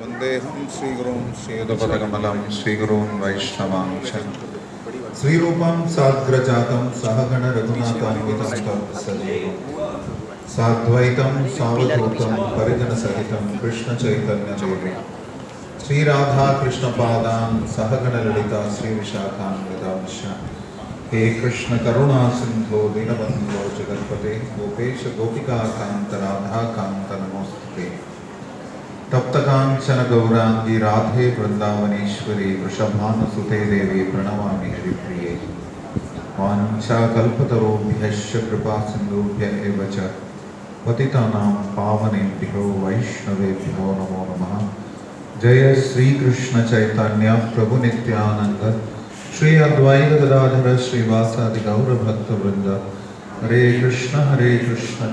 वंदेहं श्रीगुरुं श्रीयुतपदकमलं श्रीगुरून् वैष्णवांश श्रीरूपं साग्रजातं सहगण रघुनाथान्वितं तं सजीवं साद्वैतं सावधूतं परिजनसहितं कृष्णचैतन्यदेवं श्रीराधा कृष्णपादान् सहगण ललिता श्रीविशाखान्वितांश हे कृष्ण करुणा सिंधो दीनबन्धो जगत्पते गोपेश गोपिकाकान्त राधाकान्त नमोस्तुते तप्तकांचन गौरांगी राधे वृंदावनेश्वरी वृषभानुसुते देवी प्रणमामि हरिप्रिये वाञ्छाकल्पतरुभ्यश्च कृपासिन्धुभ्य एव च पतितानां पावनेभ्यो वैष्णवेभ्यो नमो नमः। जय श्री कृष्ण चैतन्य प्रभु नित्यानंद श्री अद्वैत गदाधर श्रीवासादि गौर भक्त वृंद हरे Krishna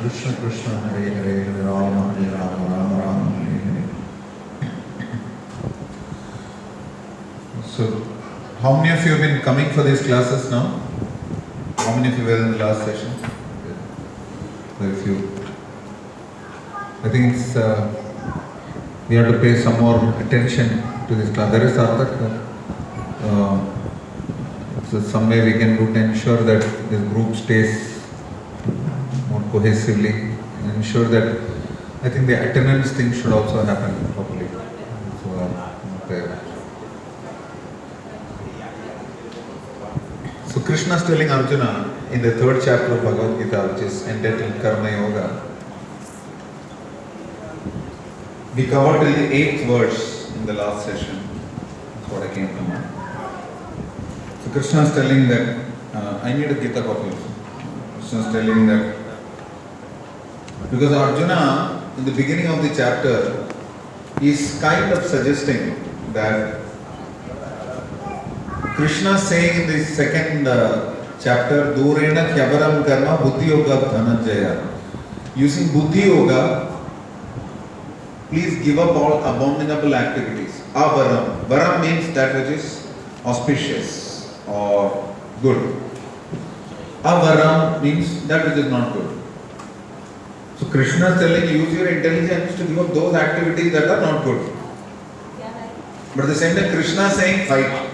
Krishna Krishna Hare Hare Hare Ram Ram Ram Hare Hare. So, how many of you have been coming for these classes now? How many of you were in the last session? Very few. I think it's we have to pay some more attention to this class. There is Arthak. So some way we can do to ensure that this group stays more cohesively and ensure that I think the attendance thing should also happen properly. So, okay. So Krishna is telling Arjuna in the third chapter of Bhagavad Gita, which is entitled Karma Yoga. We covered till the 8th verse in the last session. That's what I came to know. So Krishna is telling that I need a Gita copy. Krishna is telling that because Arjuna in the beginning of the chapter is kind of suggesting that Krishna saying in the second chapter, Durena Kyavaram Karma Buddhi Yoga Dhananjaya. Using Buddhi Yoga, please give up all abominable activities. Avaram. Varam means that which is auspicious or good. Avaram means that which is not good. So Krishna is telling you, use your intelligence to give up those activities that are not good. But at the same time, Krishna is saying fight.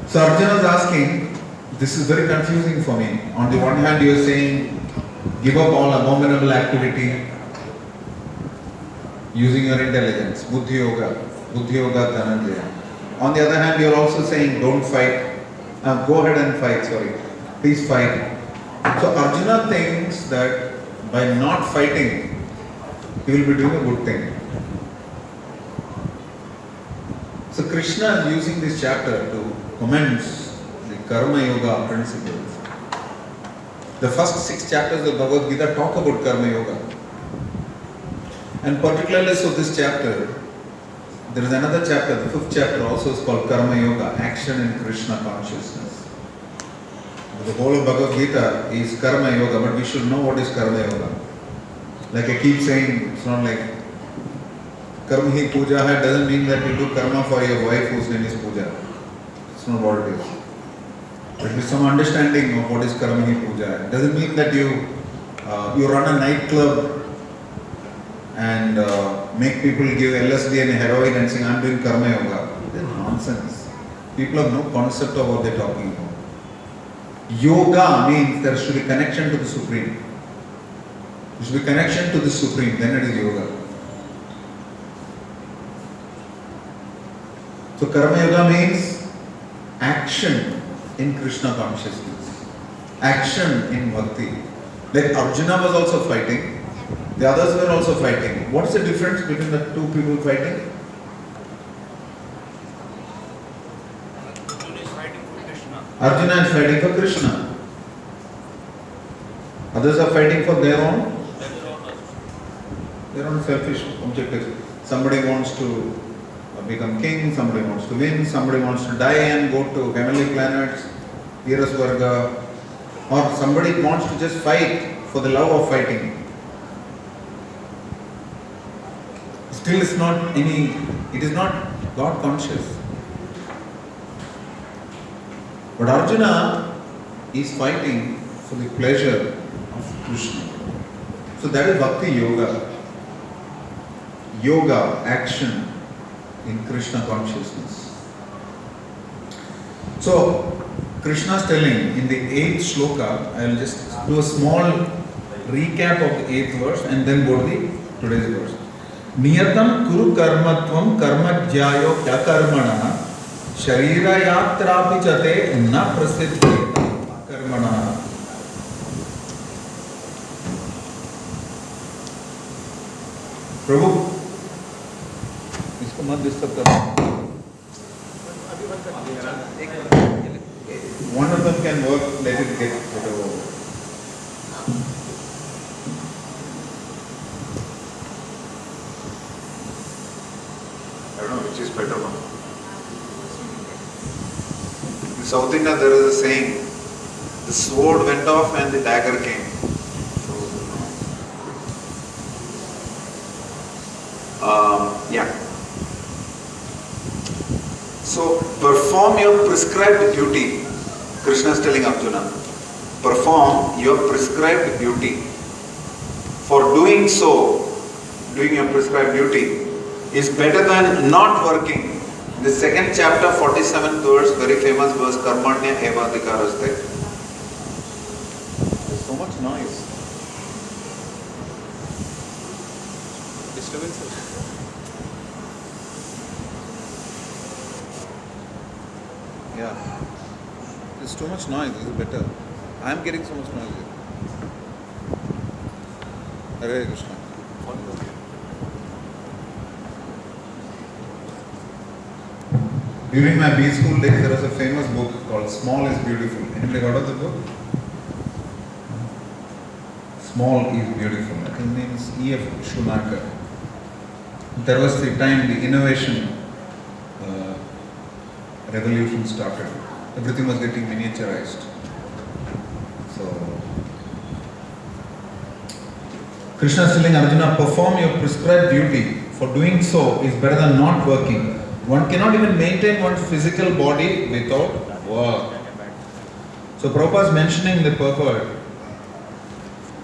So Arjuna is asking, this is very confusing for me. On the one hand, you are saying, give up all abominable activity using your intelligence, Buddhi Yoga Dhananjaya. On the other hand, you are also saying, don't fight. Go ahead and fight, please fight. So Arjuna thinks that by not fighting, he will be doing a good thing. So Krishna is using this chapter to commence the Karma Yoga principles. The first 6 chapters of Bhagavad Gita talk about Karma Yoga. And particularly so this chapter, there is another chapter, the 5th chapter also is called Karma Yoga, Action in Krishna Consciousness. The whole of Bhagavad Gita is Karma Yoga, but we should know what is Karma Yoga. Like I keep saying, it's not like Karma hi puja hai doesn't mean that you do karma for your wife whose name is Puja. It's not what it is. There is some understanding of what is Karma hi puja. It doesn't mean that you run a nightclub and make people give LSD and heroin and saying I'm doing Karma Yoga. It's nonsense. People have no concept of what they're talking about. Yoga means there should be connection to the Supreme. There should be connection to the Supreme, then it is yoga. So Karma Yoga means action in Krishna consciousness. Action in bhakti. Like Arjuna was also fighting, the others were also fighting. What is the difference between the two people fighting? Arjuna is fighting for Krishna. Others are fighting for their own selfish objectives. Somebody wants to become king, somebody wants to win, somebody wants to die and go to heavenly planets, Virasvarga, or somebody wants to just fight for the love of fighting. Still it is not God conscious. But Arjuna is fighting for the pleasure of Krishna. So that is Bhakti Yoga. yoga, action in Krishna consciousness. So, Krishna is telling in the 8th shloka, I will just do a small recap of the 8th verse and then go to the today's verse. Niyatam kuru karmatvam karmajyayo kyakarmana sharira yatrapi chate na prasiddheta karmana. प्रभु इसको मत disturb करना. One of them can work, let it get over. I don't know which is better one. In South India there is a saying, the sword went off and the dagger came. Yeah. So, perform your prescribed duty. Krishna is telling Arjuna, perform your prescribed duty. For doing so, doing your prescribed duty, is better than not working. The second chapter, 47th verse, very famous verse, Karmanya eva adhikaraste. There's so much noise. Disturbances. Yeah. There's too much noise. This is better. I am getting so much noise here. Hare Krishna. During my B school days, there was a famous book called Small is Beautiful. Anybody heard of the book? Small is Beautiful. I think his name is E.F. Schumacher. There was the time the innovation revolution started. Everything was getting miniaturized. So, Krishna is telling Arjuna, perform your prescribed duty. For doing so is better than not working. One cannot even maintain one's physical body without work. So Prabhupada is mentioning the purport.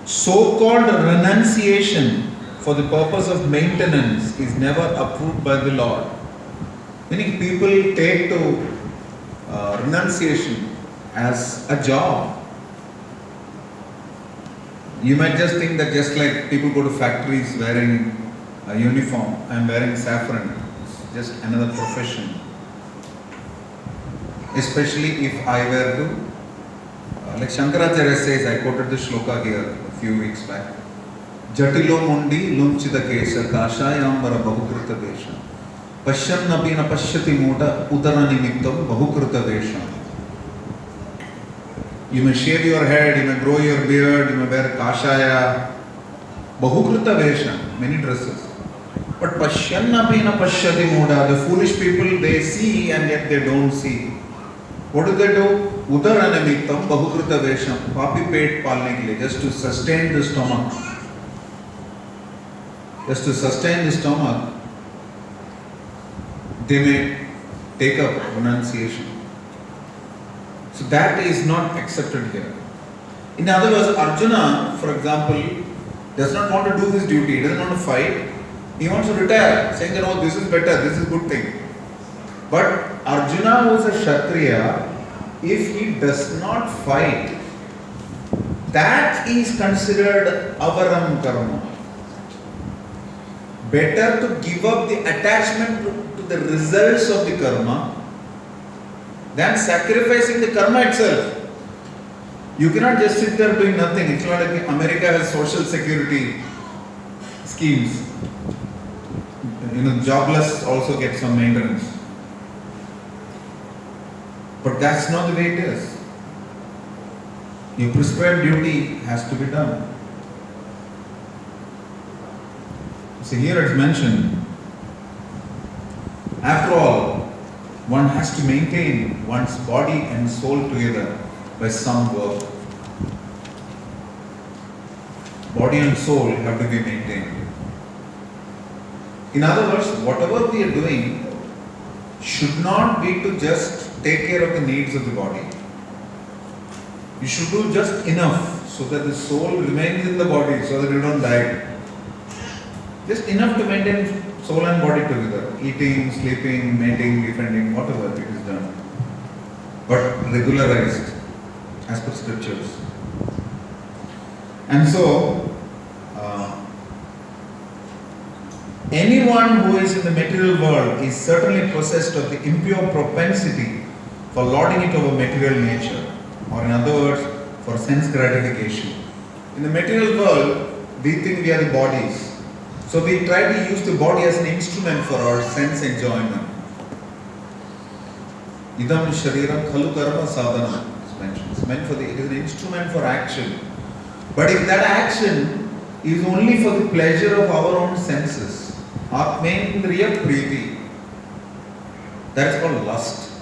So-called renunciation for the purpose of maintenance is never approved by the Lord. Meaning people take to renunciation as a job. You might just think that just like people go to factories wearing a uniform, I'm wearing saffron, it's just another profession. Especially if I were to, like Shankaracharya says, I quoted the shloka here a few weeks back. Jatilo mundi lumchita kesha kashayambara bahukrita vesha. Pashyannapi na pashyati mota udara nimittam bahukrita vesha. You may shave your head, you may grow your beard, you may wear kashaya, bahukrita vesha, many dresses. But pashyannapi na pashyati moda, the foolish people, they see and yet they don't see. What do? Udara nimittam bahukrita vesha, papi pet palne ke liye, just to sustain the stomach. Just to sustain the stomach, they may take up renunciation. So that is not accepted here. In other words, Arjuna, for example, does not want to do his duty, he doesn't want to fight. He wants to retire, saying that, oh, this is better, this is a good thing. But Arjuna was a Kshatriya, if he does not fight, that is considered avaram karma. Better to give up the attachment to the results of the karma than sacrificing the karma itself. You cannot just sit there doing nothing. It's not like America has social security schemes. Jobless also get some maintenance. But that's not the way it is. Your prescribed duty has to be done. See, here it's mentioned, after all, one has to maintain one's body and soul together by some work. Body and soul have to be maintained. In other words, whatever we are doing should not be to just take care of the needs of the body. You should do just enough so that the soul remains in the body, so that you don't die. Just enough to maintain soul and body together, eating, sleeping, mating, defending, whatever it is done, but regularized as per scriptures. And so, anyone who is in the material world is certainly possessed of the impure propensity for lording it over material nature, or in other words, for sense gratification. In the material world, we think we are the bodies. So we try to use the body as an instrument for our sense enjoyment. Idam shariram khalu karma sadhanam is mentioned. It's meant for it is an instrument for action. But if that action is only for the pleasure of our own senses, atmendriya priti, that is called lust.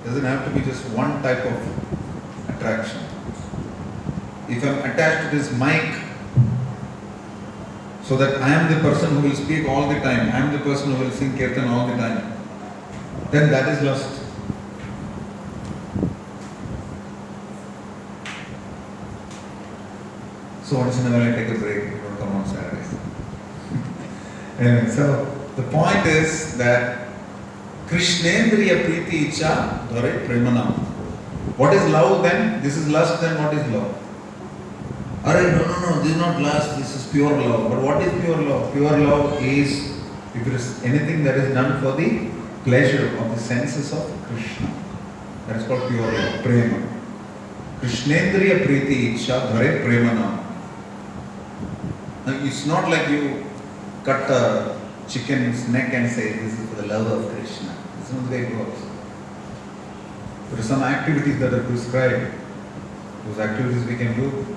Doesn't have to be just one type of attraction. If I am attached to this mic, so that I am the person who will speak all the time, I am the person who will sing kirtan all the time, then that is lust. So once in a while I take a break, I don't come on Saturdays. And so the point is that Krishnendriya Priti Icha Dhare Premanam. What is love then? This is lust, then what is love? Alright, no, this is not lust, this is pure love. But what is pure love? Pure love is, if it is anything that is done for the pleasure of the senses of Krishna. That is called pure love, prema. Krishnendriya Priti Icha Dhare Premanam. Now, it's not like you cut a chicken's neck and say, this is for the love of Krishna. This is not the way it works. There are some activities that are prescribed. Those activities we can do.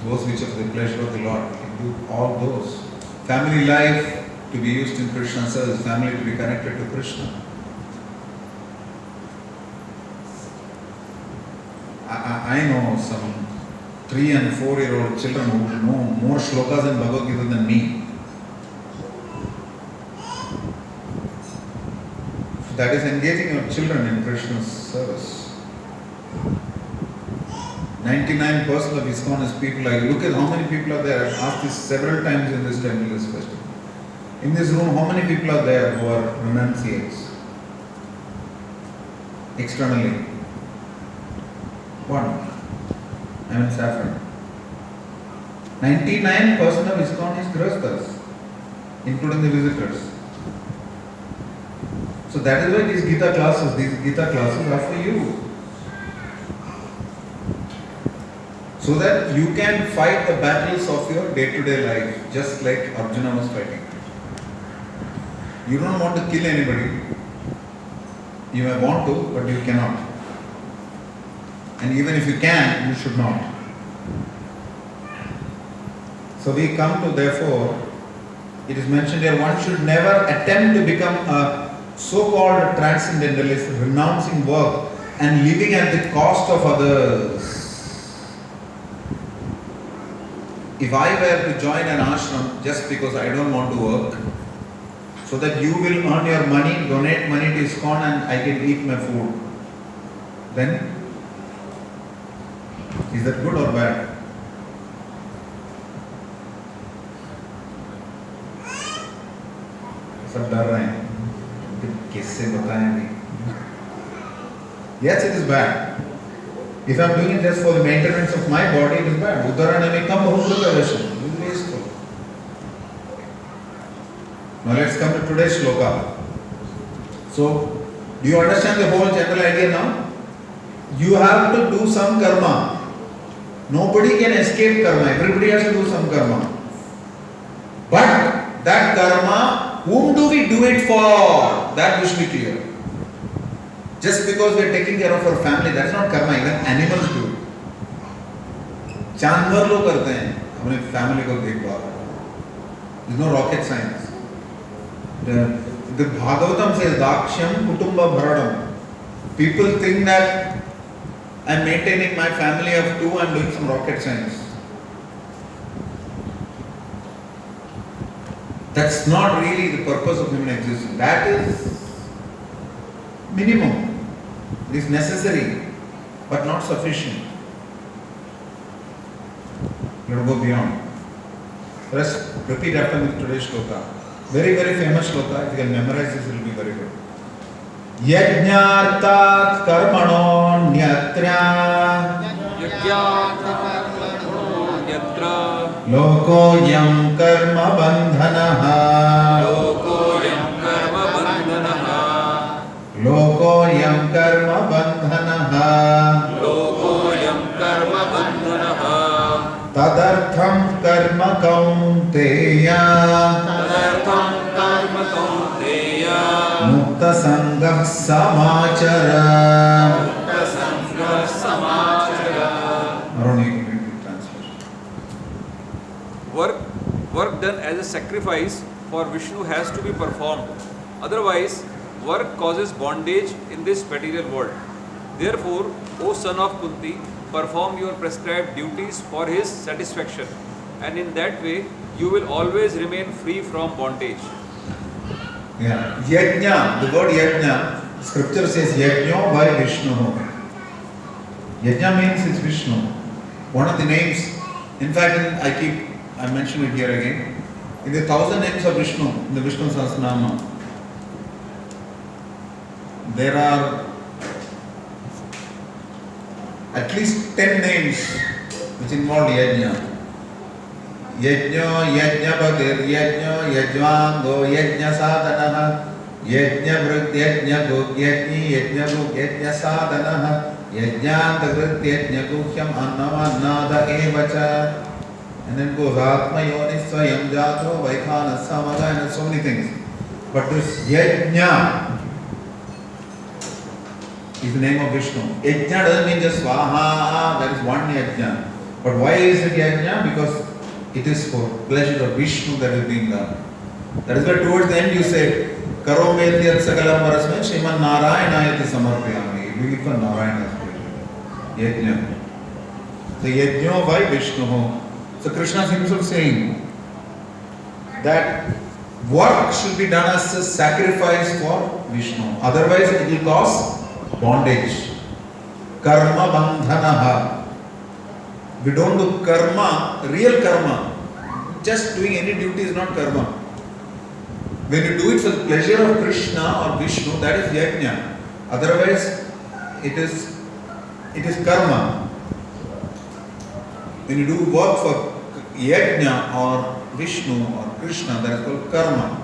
Those which are for the pleasure of the Lord, we can do all those. Family life to be used in Krishna's service, family to be connected to Krishna. I know some 3 and 4-year-old children who know more shlokas in Bhagavad Gita than me. That is engaging your children in Krishna's service. 99% of ISKCON is people. Like, look at how many people are there. I've asked this several times in this temple, this festival. In this room, how many people are there who are renunciates? Externally. 1. I'm in Saffron. 99% of ISKCON is grihasthas, including the visitors. So that is why these Gita classes are for you. So that you can fight the battles of your day-to-day life, just like Arjuna was fighting. You don't want to kill anybody. You may want to, but you cannot. And even if you can, you should not. So we come to, therefore, it is mentioned here, one should never attempt to become a so-called transcendentalist, renouncing work and living at the cost of others. If I were to join an ashram just because I don't want to work, so that you will earn your money, donate money to ISKCON and I can eat my food, then is that good or bad? सब डर रहे हैं किससे बताएं भी? Yes, it is bad. If I am doing it just for the maintenance of my body, it is bad. Uddarana may come bahutavasham. It is wasteful. Now let's come to today's shloka. So, do you understand the whole general idea now? You have to do some karma. Nobody can escape karma. Everybody has to do some karma. But that karma, whom do we do it for? That we should be clear. Just because we are taking care of our family, that's not karma. Even animals do. जानवर लोग करते हैं अपने family को देखभाल. There's no rocket science. The Bhagavatam says Dakshyam Kutumba Bharadam. People think that I'm maintaining my family of 2, I'm doing some rocket science. That's not really the purpose of human existence. That is minimum. It is necessary, but not sufficient. Let us go beyond. Rest, repeat after me today's shloka. Very, very famous shloka. If you can memorize this, it will be very good. Yajñartat karmano nyatra lokoyam karma bandhanaha lokoyam karma bandhanaha tadartham karma kaunteya mukta sangha samachara. Aroni, translation. Work done as a sacrifice for Vishnu has to be performed. Otherwise, work causes bondage in this material world. Therefore, O son of Kunti, perform your prescribed duties for his satisfaction, and in that way you will always remain free from bondage. Yeah. Yajna, the word yajna, scripture says yajna by Vishnu. Yajna means it's Vishnu. One of the names, in fact, I mention it here again. In the 1,000 names of Vishnu, in the Vishnu Sahasranama, there are at least 10 names which involve yajna. Yajna, yajna bhatir, yajna, yajvango, yajna sadhanaha, yajna vrut, yajna guk, yajna guk, yajna sadhanaha, yajnanta vrut, yajna gukyam annavannada evacha. And then goes atma yonisvayam jato vaikhana samaga, and so many things. But this yajna is the name of Vishnu. Yajna doesn't mean just swaha, that is one yajna. But why is it yajna? Because it is for pleasure of Vishnu that is being done. That is why towards the end you say, Karo metyat sakalam varasme Shriman Narayanayati samarpayami. You give for Narayana's pleasure. Yajna. So yajna by Vishnu. So Krishna is himself saying that work should be done as a sacrifice for Vishnu. Otherwise it will cause bondage. Karma bandhanaha. We don't do karma, real karma. Just doing any duty is not karma. When you do it for the pleasure of Krishna or Vishnu, that is yajna. Otherwise, it is karma. When you do work for yajna or Vishnu or Krishna, that is called karma.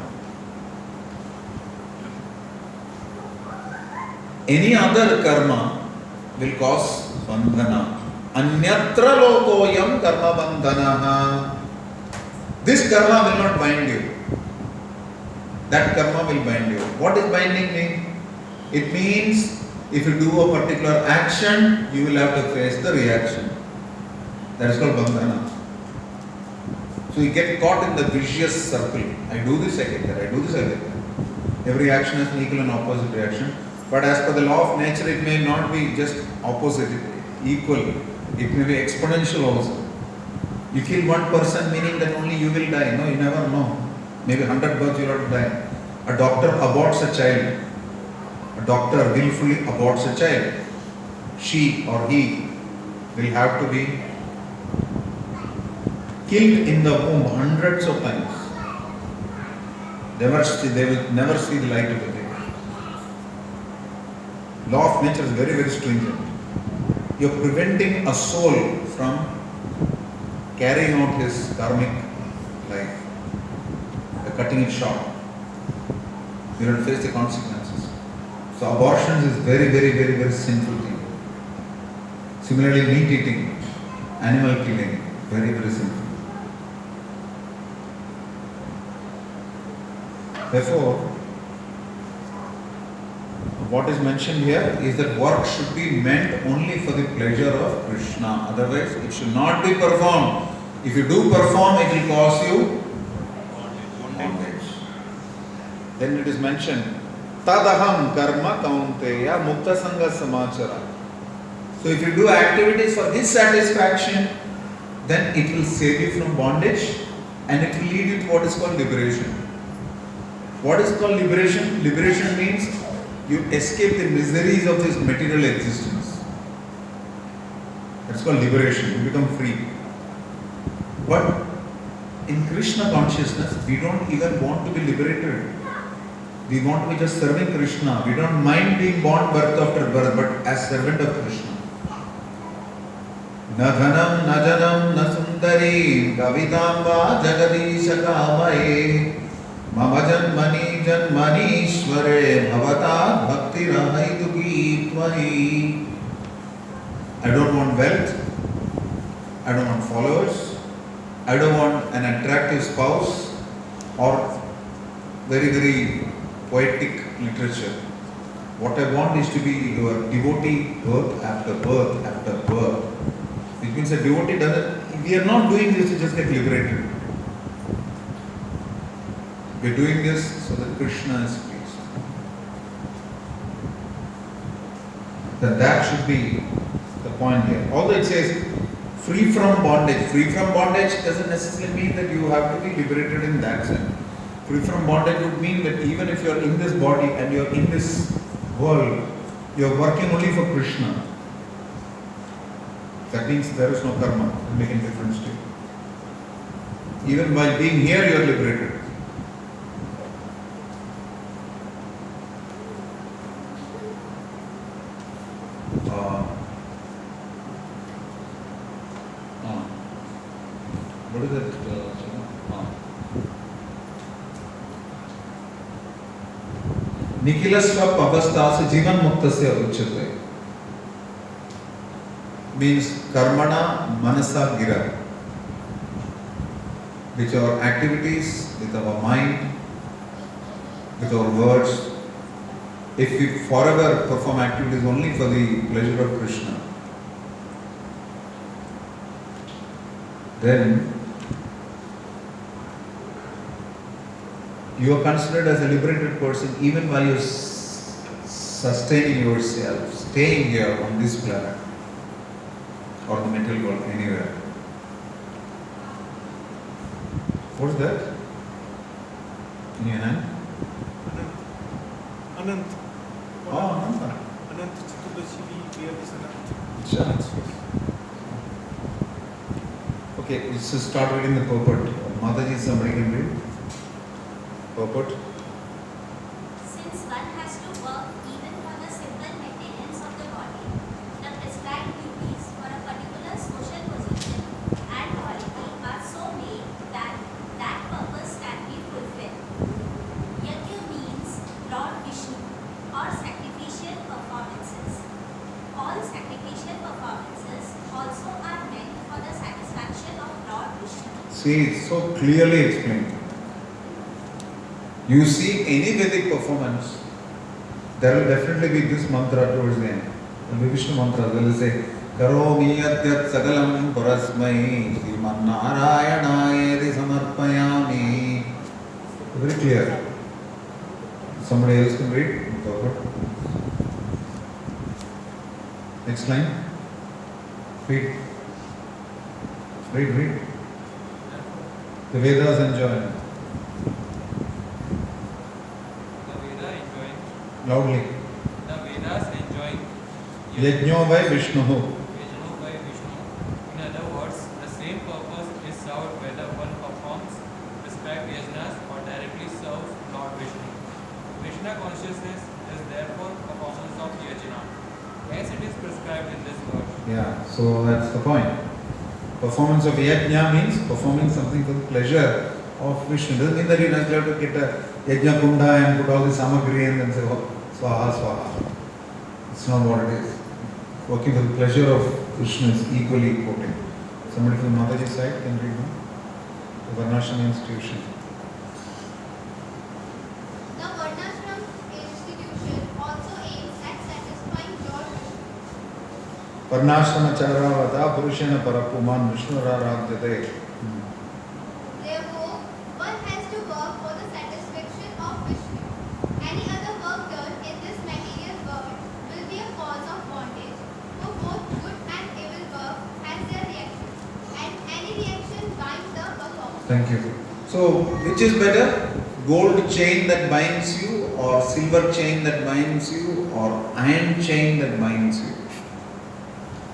Any other karma will cause bandhana. Anyatra lokoyam karma bandhanaha. This karma will not bind you. That karma will bind you. What is binding mean? It means if you do a particular action, you will have to face the reaction. That is called bandhana. So you get caught in the vicious circle. I do this, I get that. I do this, I get that. Every action has an equal and opposite reaction. But as per the law of nature, it may not be just opposite, equal. It may be exponential also. You kill one person, meaning that only you will die. No, you never know. Maybe 100 birds you will have to die. A doctor aborts a child. A doctor willfully aborts a child. She or he will have to be killed in the womb hundreds of times. They will never see the light of the day. Law of nature is very, very stringent. You are preventing a soul from carrying out his karmic life. You are cutting it short. You will face the consequences. So abortions is very, very, very, very sinful thing. Similarly, meat eating, animal killing, very, very sinful. Therefore, what is mentioned here is that work should be meant only for the pleasure of Krishna. Otherwise, it should not be performed. If you do perform, it will cause you bondage. Then it is mentioned, Tadaham karma kaunteya mukta sangha samachara. So if you do activities for his satisfaction, then it will save you from bondage and it will lead you to what is called liberation. What is called liberation? Liberation means you escape the miseries of this material existence. That's called liberation. You become free. But in Krishna consciousness, we don't even want to be liberated. We want to be just serving Krishna. We don't mind being born birth after birth, but as servant of Krishna. Na dhanam, na janam, na sundari, kavitamba jagadisha kamaye, mama janmani janmanishware, bhavata bhakti rahaitu tvahi. I don't want wealth. I don't want followers. I don't want an attractive spouse or very, very poetic literature. What I want is to be your devotee birth after birth after birth. Which means a devotee doesn't, we are not doing this to just get liberated. We are doing this so that Krishna is pleased. Then that should be the point here. Although it says free from bondage. Free from bondage doesn't necessarily mean that you have to be liberated in that sense. Free from bondage would mean that even if you are in this body and you are in this world, you are working only for Krishna. That means there is no karma. It will make a difference to you. Even while being here, you are liberated. What is that? Nikhilasva pavastasa jivan muktasya uchyate. Means karmana manasa gira. With our activities, with our mind, with our words. If we forever perform activities only for the pleasure of Krishna, then you are considered as a liberated person even while you are sustaining yourself, staying here on this planet or the material world, anywhere. What is that? In your hand? Anant. Oh, Ananta. Anant Chaturdashi, we wear this Anant. Sure. Okay, let's just start reading the purport. Mataji, somebody can read. Purport. Since one has to work even for the simple maintenance of the body, the prescribed duties for a particular social position and quality are so made that that purpose can be fulfilled. Yajna means Lord Vishnu or sacrificial performances. All sacrificial performances also are meant for the satisfaction of Lord Vishnu. See, it's so clearly explained. You see any Vedic performance, there will definitely be this mantra towards the end. There will be Vishnu mantra. They will say, Karomi yadyat sagalam parasmai Sriman Narayanayati samarpayami. Very clear. Somebody else can read? Next line. Read. Read. The Vedas enjoy. Loudly. The Vedas enjoin Yajno by Vishnu. Yajno by Vishnu. In other words, the same purpose is served whether one performs prescribed yajnas or directly serves Lord Vishnu. Krishna consciousness is therefore performance of yajna, as it is prescribed in this verse. Yeah, so that's the point. Performance of yajna means performing something for the pleasure of Vishnu. Doesn't mean that you necessarily have to get a yajna kunda and put all the samagri and then say, oh, swaha, swaha. It's not what it is. Working for the pleasure of Krishna is equally important. Somebody from Mataji's side can read now? The Varnashram institution. The Varnashram institution also aims at satisfying Lord Vishnu. Varnashramacharya purushena parapuman Vishnu-raradhyate. Therefore, one has to work for the satisfaction of Vishnu. Any other work done in this material world will be a cause of bondage, for both good and evil work has their reaction, and any reaction binds the performer. Thank you. So, which is better? Gold chain that binds you, or silver chain that binds you, or iron chain that binds you?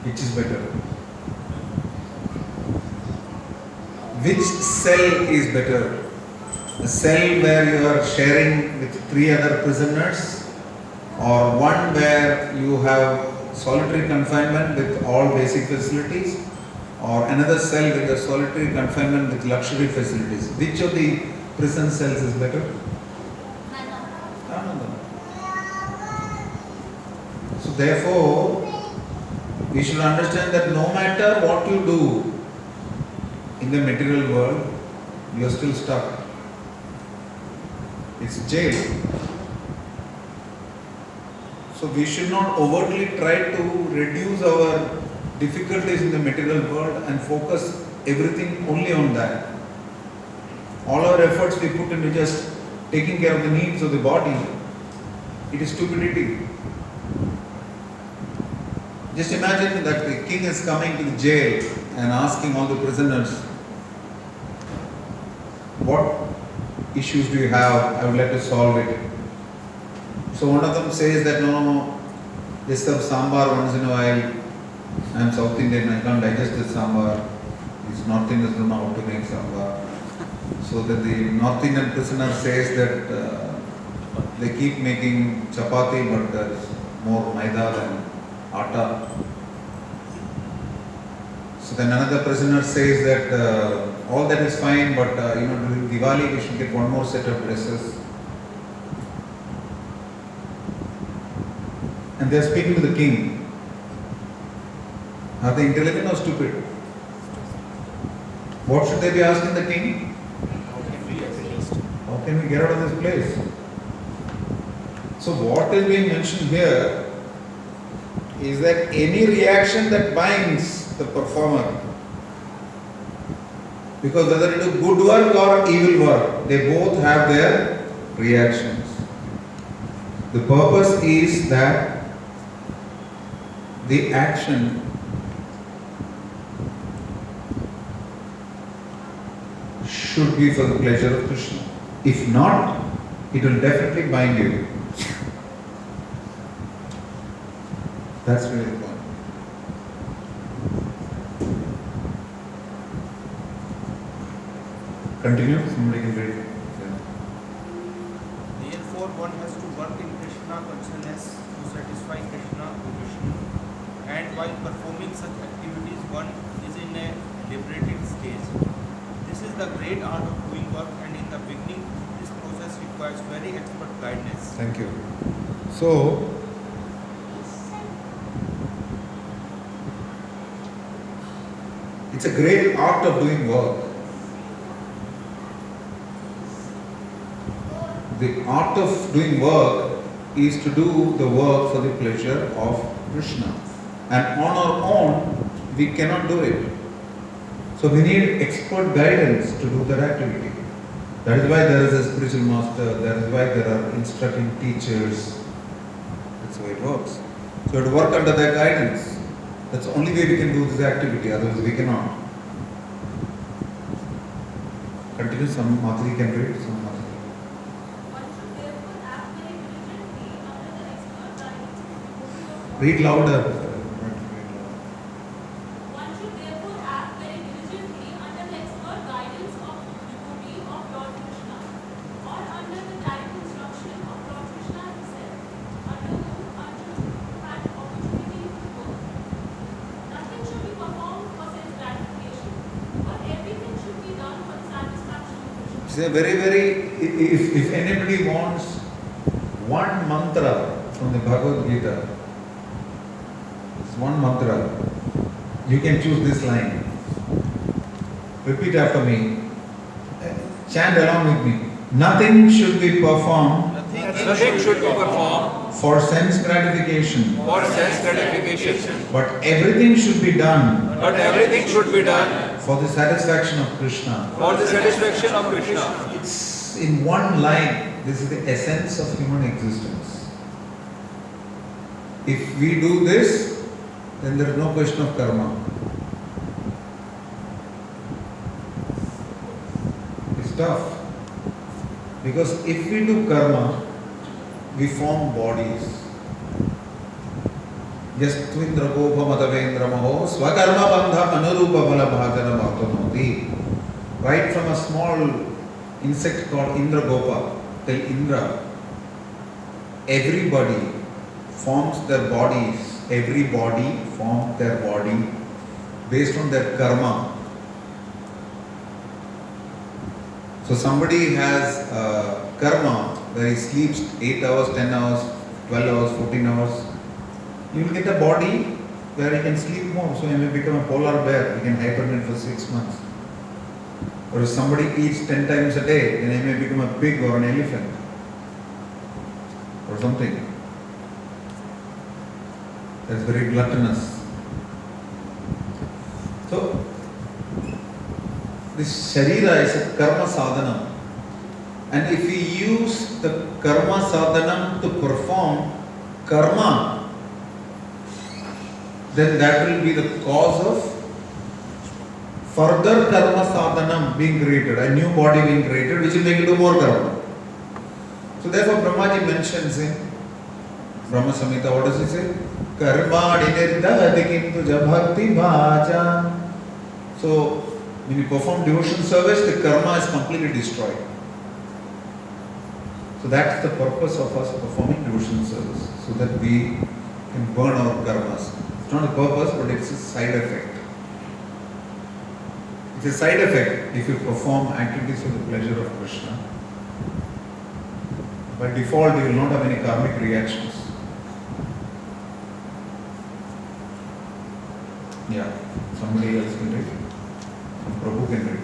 Which is better? which cell is better? A cell where you are sharing with 3 other prisoners, or one where you have solitary confinement with all basic facilities, or another cell with a solitary confinement with luxury facilities? Which of the prison cells is better? None of them. So therefore, we should understand that no matter what you do in the material world, you are still stuck. It's jail. So we should not overtly try to reduce our difficulties in the material world and focus everything only on that. All our efforts we put into just taking care of the needs of the body, it is stupidity. Just imagine that the king is coming to the jail and asking all the prisoners, what issues do you have? I would like to solve it. So one of them says that no, just have sambar once in a while. I am South Indian, I can't digest this sambar. These North Indians don't know how to make sambar. So that the North Indian prisoner says that they keep making chapati, but there is more maida than atta. So then another prisoner says that all that is fine, but during Diwali we should get one more set of dresses. And they are speaking to the king. Are they intelligent or stupid? What should they be asking the king? How can we get out of this place? So what is being mentioned here is that any reaction that binds the performer, because whether it is good work or evil work, they both have their reactions. The purpose is that the action should be for the pleasure of Krishna. If not, it will definitely bind you. That's really the point. Continue, somebody can read it. Therefore, one has to work in Krishna consciousness to satisfy Krishna or Vishnu. And while performing such activities, one is in a liberated stage. This is the great art of doing work, and in the beginning, this process requires very expert guidance. Thank you. So, it's a great art of doing work. The art of doing work is to do the work for the pleasure of Krishna. And on our own, we cannot do it. So we need expert guidance to do that activity. That is why there is a spiritual master, that is why there are instructing teachers. That's how it works. So we have to work under their guidance. That's the only way we can do this activity, otherwise we cannot. Continue, some Matri can read, some Matri. One should therefore act very diligently under the expert guidance of the devotee of Read louder. One should therefore act very diligently under the expert guidance of devotee of Lord Krishna, or under the direct instruction of Lord Krishna himself, under whom Arjuna had opportunity to work. Nothing should be performed for sense gratification, but everything should be done for the satisfaction of Krishna. It's a if anybody wants one mantra from the Bhagavad Gita, it's one mantra, you can choose this line. Repeat after me. Chant along with me. Nothing should be performed Nothing should be performed for sense gratification, for sense gratification, but everything should be done but everything should be done for the satisfaction of Krishna. for the satisfaction of Krishna. It's in one line. This is the essence of human existence. If we do this, then there is no question of karma. It's tough. Because if we do karma, we form bodies. Yastvindra gopa madavendra maho swakarma bandha anurupa bala bhajana bhatanoti. right from a small insect called Indra Gopa till Indra, everybody forms their bodies, every body forms their body based on their karma. So somebody has karma where he sleeps 8 hours, 10 hours, 12 hours, 14 hours. You will get a body where he can sleep more. So he may become a polar bear, he can hibernate for 6 months. Or if somebody eats 10 times a day, then he may become a pig or an elephant. Or something. That's very gluttonous. So, this Sharira is a karma sadhanam. And if we use the karma sadhanam to perform karma, then that will be the cause of further karma sadhanam being created, a new body being created, which will make you do more karma. So therefore Brahmaji mentions in Brahma Samhita, what does he say? Karmani nirdhati kintu bhakti bhaja. So when you perform devotion service, the karma is completely destroyed. So that's the purpose of us performing devotion service, so that we can burn our karmas. It's not a purpose, but it's a side effect. It's a side effect if you perform activities for the pleasure of Krishna. By default, you will not have any karmic reactions. Yeah, somebody else can read. Some Prabhu can read.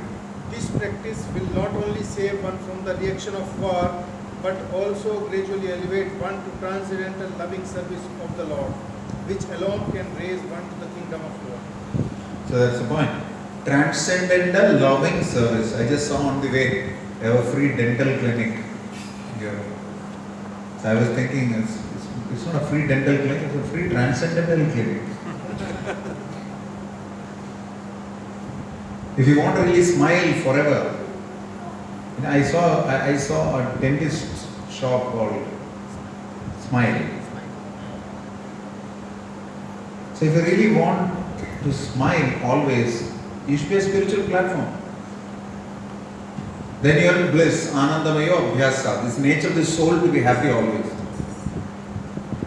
This practice will not only save one from the reaction of war, but also gradually elevate one to transcendental loving service of the Lord, which alone can raise one to the kingdom of God. So that's the point. Transcendental loving service. I just saw on the way, they have a free dental clinic here. So I was thinking, it's not a free dental clinic, it's a free transcendental clinic. If you want to really smile forever, I saw a dentist shop called Smile. So if you really want to smile always, you should be a spiritual platform. Then you are in bliss, anandamayo abhyasa, this nature of the soul to be happy always.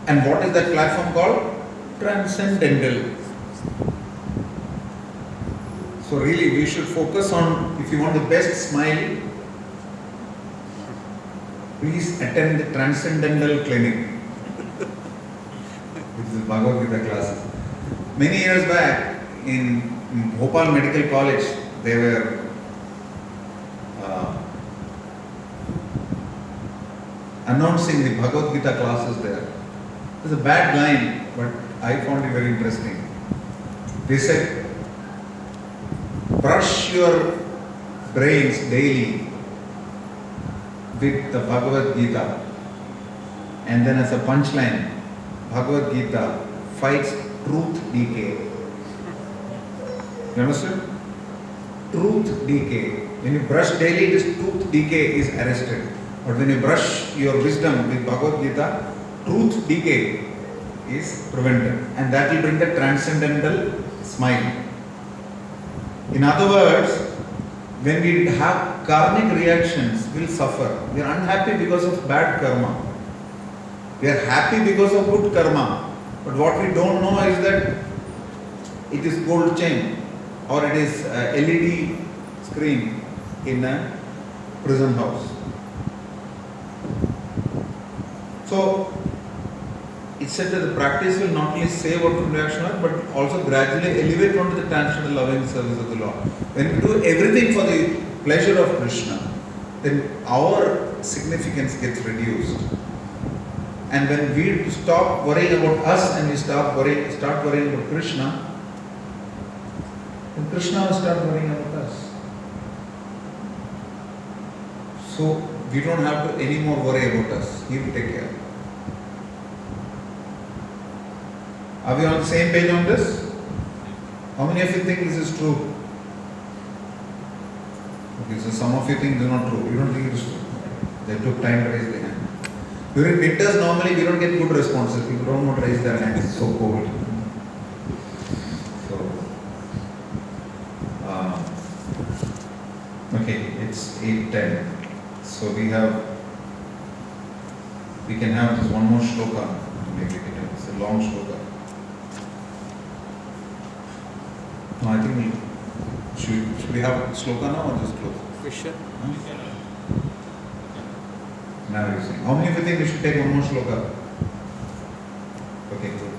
And what is that platform called? Transcendental. So really we should focus on, if you want the best smile, please attend the Transcendental Clinic, which is Bhagavad Gita classes. Many years back in Bhopal Medical College, they were announcing the Bhagavad Gita classes there. It's a bad line, but I found it very interesting. They said, brush your brains daily with the Bhagavad Gita. And then as a punchline, Bhagavad Gita fights truth decay. You understand? Truth decay. When you brush daily, this truth decay is arrested. But when you brush your wisdom with Bhagavad Gita, truth decay is prevented. And that will bring the transcendental smile. In other words, when we have karmic reactions, we will suffer. We are unhappy because of bad karma. We are happy because of good karma. But what we don't know is that it is gold chain or it is a LED screen in a prison house. So, it said that the practice will not only save one from reaction, but also gradually elevate one to the transcendental loving service of the Lord. When we do everything for the pleasure of Krishna, then our significance gets reduced. And when we stop worrying about us and we start worrying about Krishna, then Krishna will start worrying about us. So we don't have to anymore worry about us. He will take care. Are we on the same page on this? How many of you think this is true? Okay, so some of you think this is not true. You don't think it is true. They took time to raise their hand. During winters, normally we don't get good responses. People don't want to raise their hands. It's so cold. So, 8:10. So we can have this one more shloka to make it. It's a long shloka. No, I think should we have shloka now or just close? Question. Now you're saying. How many of you think we should take one more shloka? Okay, good.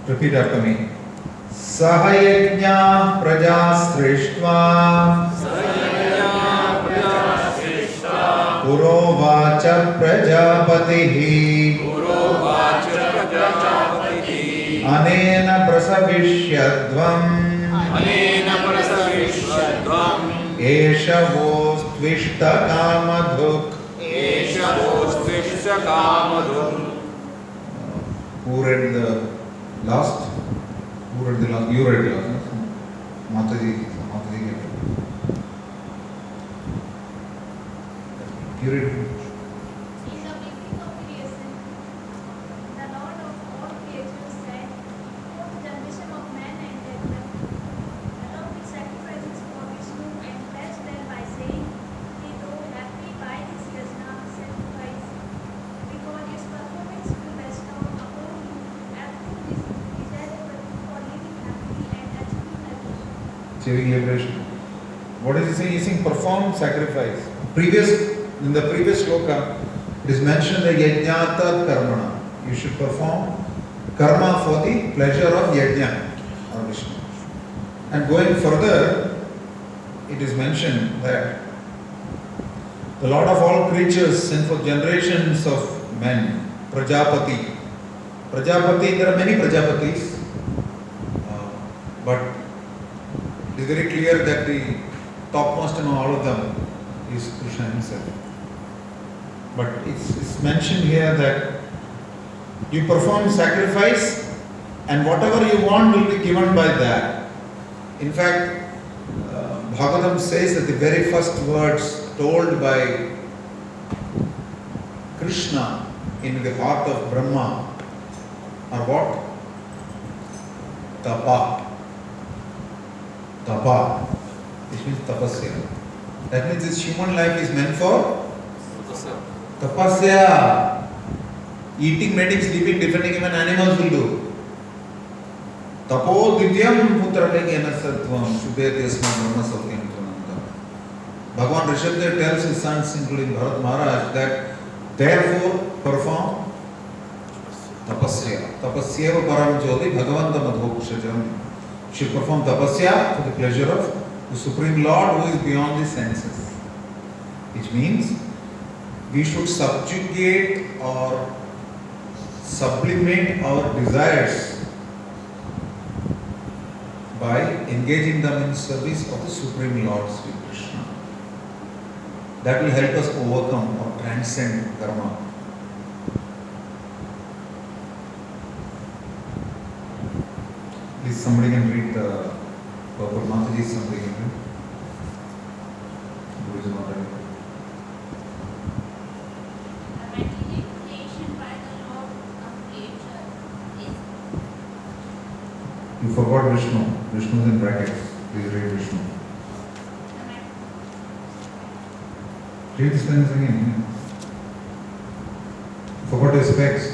Repeat after me. Sahayajna praja srishtva Purovacha prajapatihi Anena prasavishyadvam Eshavostvishta kamadhuk Who read the last? You read the last. Mataji. You read. In the beginning of creation, the Lord of all creatures said, "For the generation of man and their along with sacrifices for Vishnu and blessed them by saying, He though happy by his yajna sacrifice, because his performance will bestow upon you everything desirable for living happily and achieving Achieving liberation. What is he saying? He's saying perform sacrifice. In the previous shloka, it is mentioned the yajnata karmana. You should perform karma for the pleasure of yajna or Vishnu. And going further, it is mentioned that the Lord of all creatures sent for generations of men, Prajapati. There are many Prajapatis, but it is very clear that the topmost in all of them is Krishna himself. But it's mentioned here that you perform sacrifice and whatever you want will be given by that. In fact, Bhagavatam says that the very first words told by Krishna in the heart of Brahma are what? Tapa, which means tapasya. That means this human life is meant for tapasya. Eating, mating, sleeping, defending even animals will do. Tapo divyam putrapegena sattvam shubhete asma brahma satyam prananda. Bhagavan Rishabdev tells his sons, including Bharat Maharaj, that therefore perform tapasya. Tapasyeva param jyoti bhagavanta madhokshajam. Should perform tapasya for the pleasure of the Supreme Lord who is beyond the senses. Which means we should subjugate or sublimate our desires by engaging them in service of the Supreme Lord Sri Krishna. That will help us overcome or transcend karma. Please, somebody can read the purport. Mataji, somebody can read. Who is not reading? The material creation by the Lord of creature is You forgot Vishnu. Vishnu is in brackets. Please read Vishnu. Read this sentence again. Forgot your specs.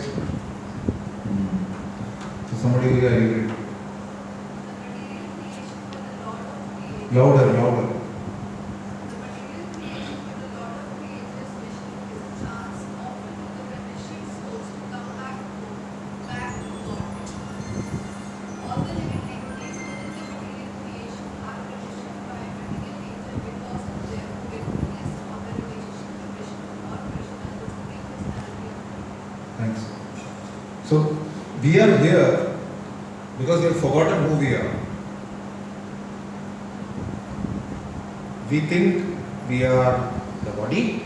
So somebody will read. Louder. The material creation for the Lord of creatures Vishnu is a chance offered to the vanishing souls to come back to God. All the living entities within the material creation are conditioned by material nature because of their forgetfulness of their relationship to Vishnu or Krishna, the Supreme Personality of God. Thanks. So we are here because we have forgotten who we are. We think we are the body,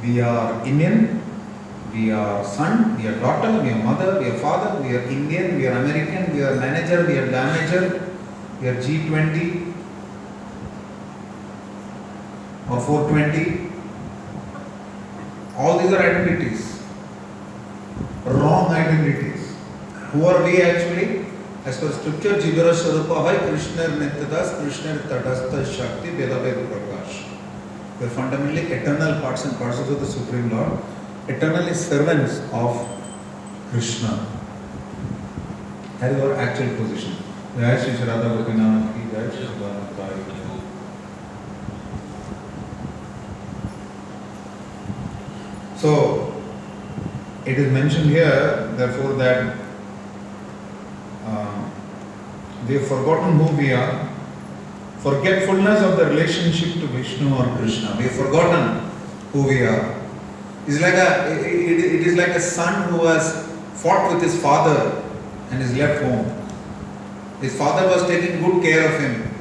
we are Indian, we are son, we are daughter, we are mother, we are father, we are Indian, we are American, we are manager, we are damager, we are G20 or 420. All these are identities, wrong identities. Who are we actually? As per scripture, Jivara Swarupa Hai Krishna Nityadas Krishna Tadastha Shakti Vedabed Prakash. They are fundamentally eternal parts and parcels of the Supreme Lord, eternally servants of Krishna. That is our actual position. Jai Shri Radha Gopinath ki Jai Shri Radha Kai. So, it is mentioned here, therefore, that we have forgotten who we are. Forgetfulness of the relationship to Vishnu or Krishna. We have forgotten who we are. It is like a son who has fought with his father and is left home. His father was taking good care of him,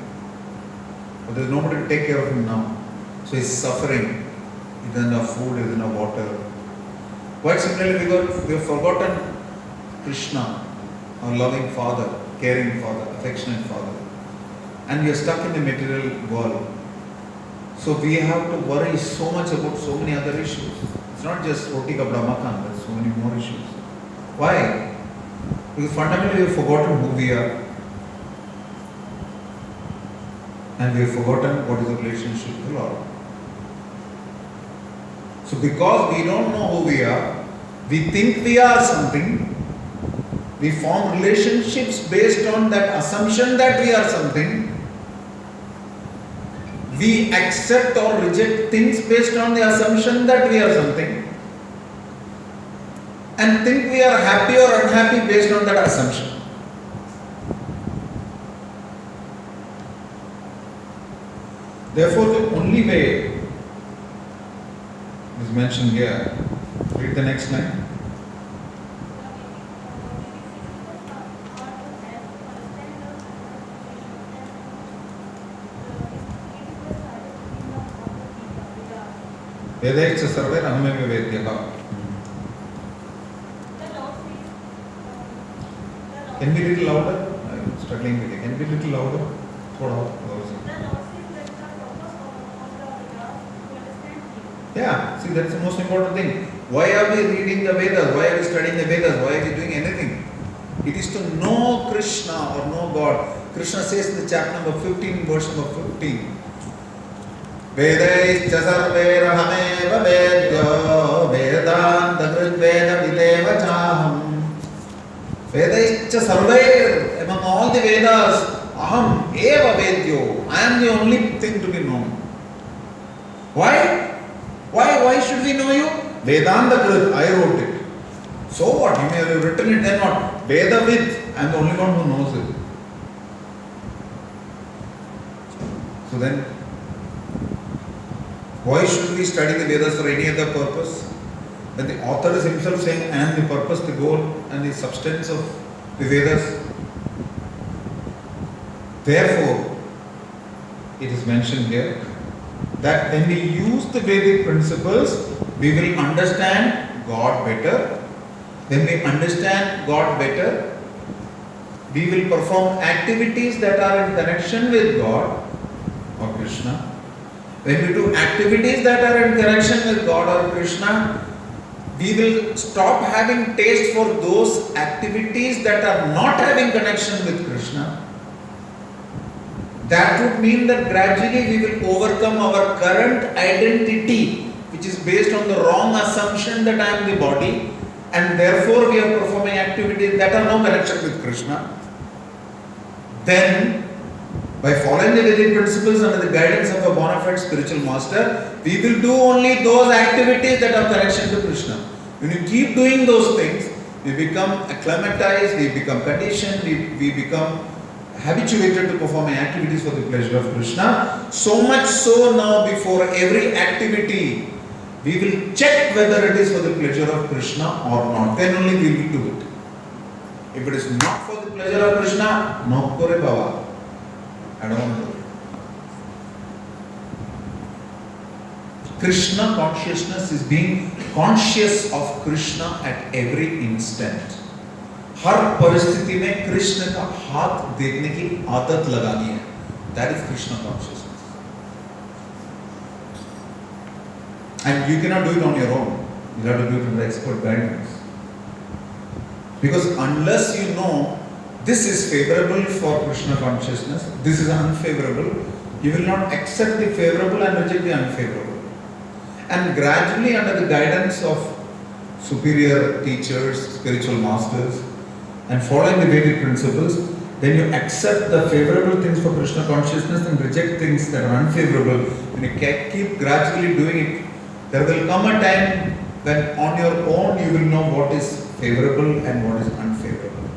but there is nobody to take care of him now. So he is suffering. He doesn't have food, he doesn't have water. Quite similarly, we have forgotten Krishna, our loving father, caring father, affectionate father. And we are stuck in the material world. So we have to worry so much about so many other issues. It's not just roti kapda makan, there's so many more issues. Why? Because fundamentally we have forgotten who we are. And we have forgotten what is the relationship to the Lord. So because we don't know who we are, we think we are something, we form relationships based on that assumption that we are something, we accept or reject things based on the assumption that we are something, and think we are happy or unhappy based on that assumption. Therefore, the only way is mentioned here. Read the next line. Vedaikcha sarve ahameva vedyaha. Can be little louder? I'm struggling with it. Can be little louder? Thoda. Yeah, see, that's the most important thing. Why are we reading the Vedas? Why are we studying the Vedas? Why are we doing anything? It is to know Krishna or know God. Krishna says in the chapter number 15, verse number 15. Vedaischa sarvairahameva vedyo vedanta krudveda videva chaham. Vedaischa sarvair, among all the Vedas, aham eva vedyo. I am the only thing to be known. Why? Why should we know you? Vedanta Krut, I wrote it. So what? You may have written it, then what? Vedavid, I am the only one who knows it. So then, why should we study the Vedas for any other purpose? When the author is himself saying, I am the purpose, the goal, and the substance of the Vedas. Therefore, it is mentioned here that when we use the Vedic principles, we will understand God better. When we understand God better, we will perform activities that are in connection with God or Krishna. When we do activities that are in connection with God or Krishna, we will stop having taste for those activities that are not having connection with Krishna. That would mean that gradually we will overcome our current identity, which is based on the wrong assumption that I am the body, and therefore we are performing activities that are no connection with Krishna. Then, by following the Vedic principles under the guidance of a bona fide spiritual master, we will do only those activities that have connection to Krishna. When you keep doing those things, we become acclimatized, we become conditioned, we become habituated to performing activities for the pleasure of Krishna. So much so now, before every activity, we will check whether it is for the pleasure of Krishna or not. Then only we will do it. If it is not for the pleasure of Krishna, no kore baba. I don't want to do it. Krishna consciousness is being conscious of Krishna at every instant. हर परिस्थिति में कृष्ण का हाथ देखने की आदत लगानी है. That is Krishna consciousness. And you cannot do it on your own. You have to do it under expert guidance. Because unless you know this is favorable for Krishna consciousness, this is unfavorable, you will not accept the favorable and reject the unfavorable. And gradually, under the guidance of superior teachers, spiritual masters, and following the Vedic principles, then you accept the favorable things for Krishna consciousness and reject things that are unfavorable. When you keep gradually doing it, there will come a time when on your own you will know what is favorable and what is unfavorable.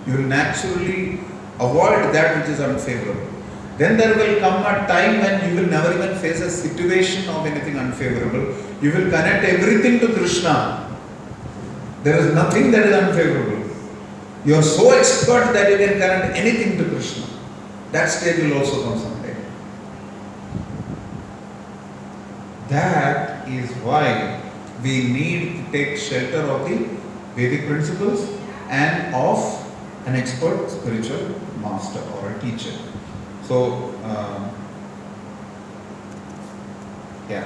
You will naturally avoid that which is unfavorable. Then there will come a time when you will never even face a situation of anything unfavorable. You will connect everything to Krishna. There is nothing that is unfavorable. You are so expert that you can connect anything to Krishna. That stage will also come someday. That is why we need to take shelter of the Vedic principles and of an expert spiritual master or a teacher. So, yeah.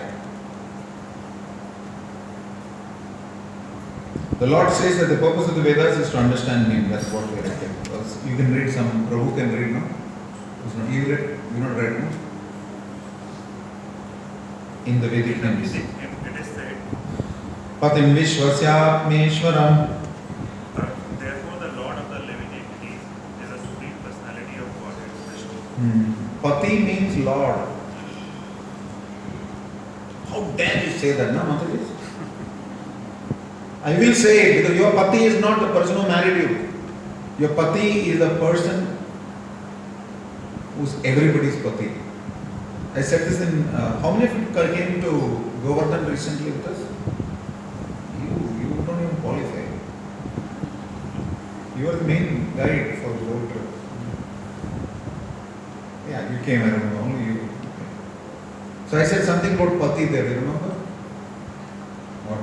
The Lord says that the purpose of the Vedas is to understand Him. That's what we are reading. You can read some, Prabhu can read, no? You read, you not read, no? In the Vedic hymns. It is said, Patim Vishwasyatmeshwaram. therefore the Lord of the living entities is a supreme personality of Godhead, Vishnu. Pati means Lord. How dare you say that, no, Mataji? I will say it because your Pati is not the person who married you. Your Pati is a person who's everybody's Pati. I said this in, how many of you came to Govardhan recently with us? You don't even qualify. You are the main guide for the whole trip. Yeah, you came, I remember, only you. So I said something about Pati there, you remember? What?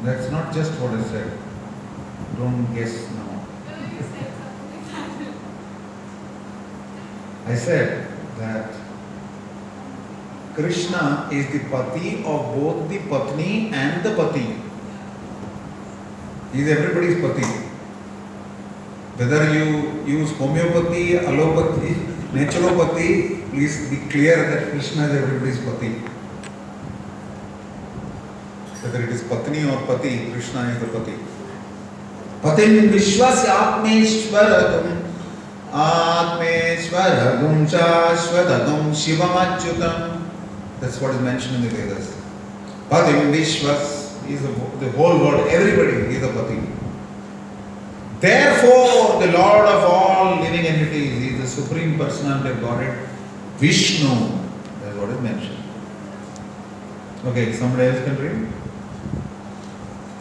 That's not just what I said. Don't guess now. I said that Krishna is the Pati of both the Patni and the Pati. He is everybody's Pati. Whether you use homeopathy, allopathy, naturopathy, please be clear that Krishna is everybody's Pati. Whether it is Patni or Pati, Krishna is the Pati. Patim Vishwasya Atmeshwaragam Atmeshwaragam Shashwadagam Shivamachyutam. That's what is mentioned in the Vedas. Patim Vishwas is the whole world, everybody is a Pati. Therefore, the Lord of all living entities is the Supreme Personality of Godhead, Vishnu. That's what is mentioned. Okay, somebody else can read?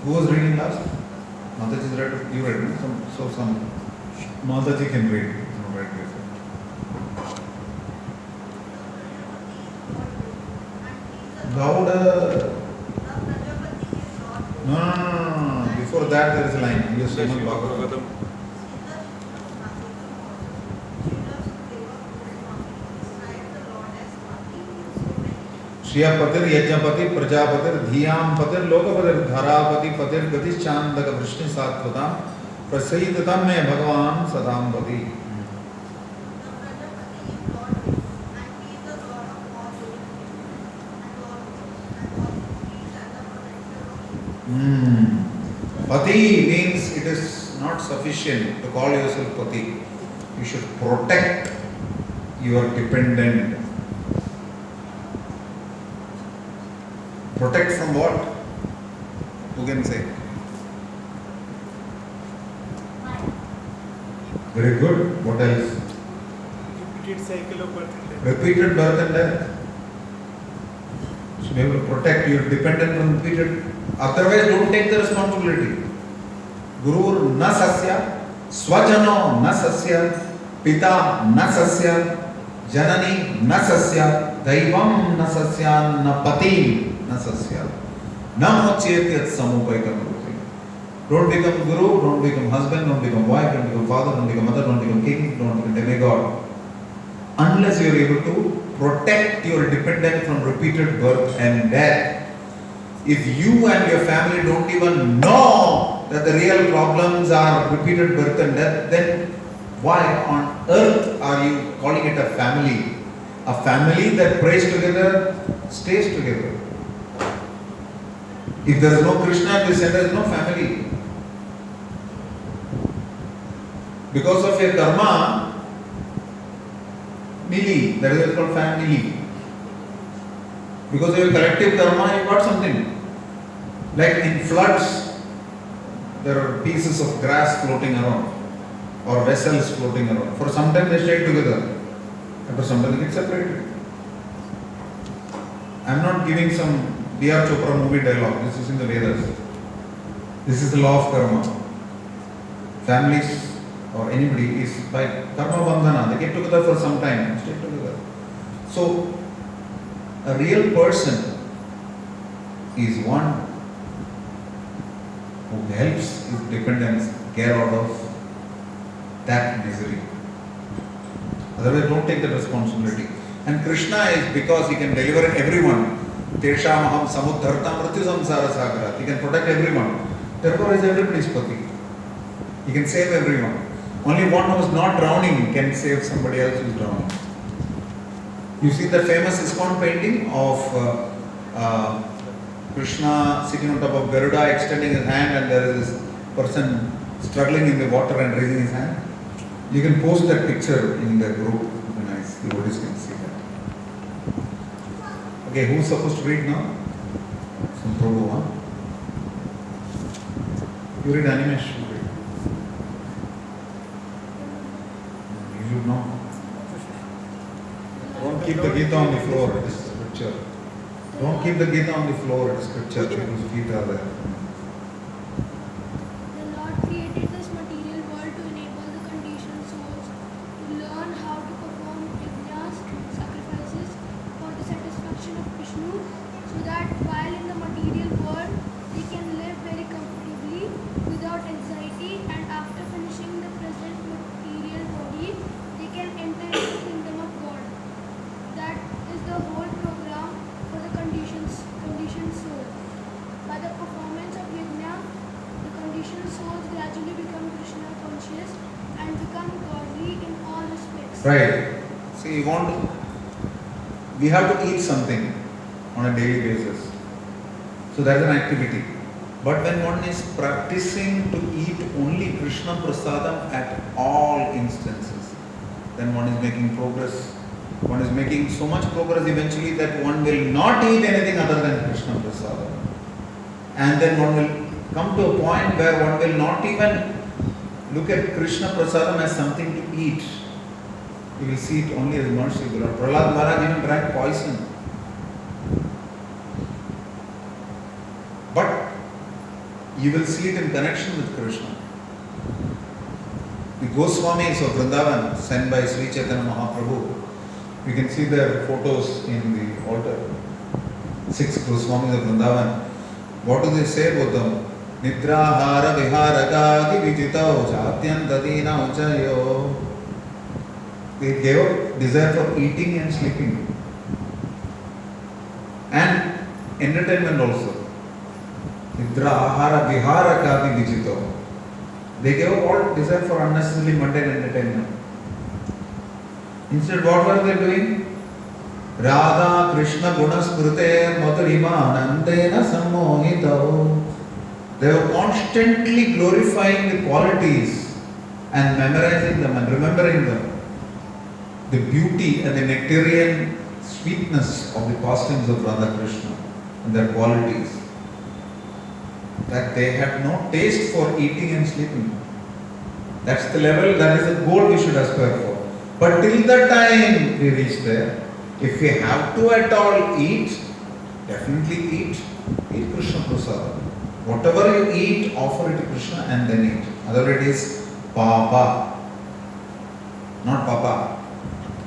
Who was reading last? Mataji read, you read, no? So some Mataji can read. No, read before. Louder. No. Before that there is a line. You say Bhagavatam. Shriya पतिर यज्ञपति प्रजापतिर धीयाम पतिर लोकपतिर धरापति पतिर गतिश्चांदक Vrishni सात्वताम प्रसीदतम में भगवान सदाम पति. Pati means it is not sufficient to call yourself Pati. You should protect your dependent. Protect from what? Who can say? Very good. What else? Repeated cycle of birth and death. Repeated birth and death. So be able to protect your dependent from repeated. Otherwise, don't take the responsibility. Guru na sasya, swajano na sasya, pita na sasya, janani na sasya, daivam na sasya, na pati na sasya. Na mochyetyat samupayakam rupi. Don't become guru, don't become husband, don't become wife, don't become father, don't become mother, don't become king, don't become demigod. Unless you are able to protect your dependent from repeated birth and death. If you and your family don't even know that the real problems are repeated birth and death, then Why on earth are you calling it a family? A family that prays together stays together. If there is no Krishna, there is no family. Because of your karma, mili, that is what is called family. Because of your collective karma, you got something. Like in floods, there are pieces of grass floating around or vessels floating around. For some time they stay together. After some time they get separated. I am not giving some B.R. Chopra movie dialogue. This is in the Vedas. This is the law of karma. Families or anybody is by karma bandhana. They get together for some time, stay together. So, a real person is one who helps his dependents get out of that misery. Otherwise, don't take that responsibility. And Krishna is because he can deliver everyone. Tesham aham samudharta mrityu samsara sagara. He can protect everyone. Therefore, he is everybody's pati. He can save everyone. Only one who is not drowning can save somebody else who is drowning. You see the famous ISKCON painting of Krishna sitting on top of Garuda, extending his hand, and there is this person struggling in the water and raising his hand. You can post that picture in the group. Nice, the devotees can see that. Okay, who's supposed to read now? Some Prabhu, huh? You read Animesh. You should know. Don't keep the Gita on the floor, it is scripture. Don't keep the Gita on the floor, it is scripture. People's feet are there. The Lord created this material world to enable the conditioned souls to learn how to perform yajnas, sacrifices, for the satisfaction of Vishnu, so that while in the material world they can live very comfortably without anxiety, and after finishing the present material body, they can enter into the kingdom of God. That is the whole program for the conditioned soul. By the performance of yajna, the conditioned souls gradually become Krishna conscious and become godly in all respects. Right. See, we have to eat something on a daily basis. So that's an activity. But when one is practicing to eat only Krishna prasadam at all instances, then one is making progress. One is making so much progress eventually that one will not eat anything other than Krishna prasadam. And then one will come to a point where one will not even look at Krishna prasadam as something to eat. You will see it only as mercy. Prahlad Maharaj even drank poison. But you will see it in connection with Krishna. The Goswamis of Vrindavan, sent by Sri Chaitanya Mahaprabhu, you can see their photos in the altar. 6 Goswamis of Vrindavan. What do they say about them? Nidrahara viharagadi vijitao jatyantadina uchayo. They gave up desire for eating and sleeping. And entertainment also. Nidrahara viharagadi vijitao. They gave up all desire for unnecessarily mundane entertainment. Instead, what were they doing? Radha Krishna Gunasmrute Madhurimanandena Sammohitao. They were constantly glorifying the qualities and memorizing them and remembering them. The beauty and the nectarian sweetness of the pastimes of Radha Krishna and their qualities. That they had no taste for eating and sleeping. That's the level, that is the goal we should aspire for. But till the time we reach there, if we have to at all eat, definitely eat Krishna Prasada. Whatever you eat, offer it to Krishna and then eat. Otherwise it is Papa. Not Papa.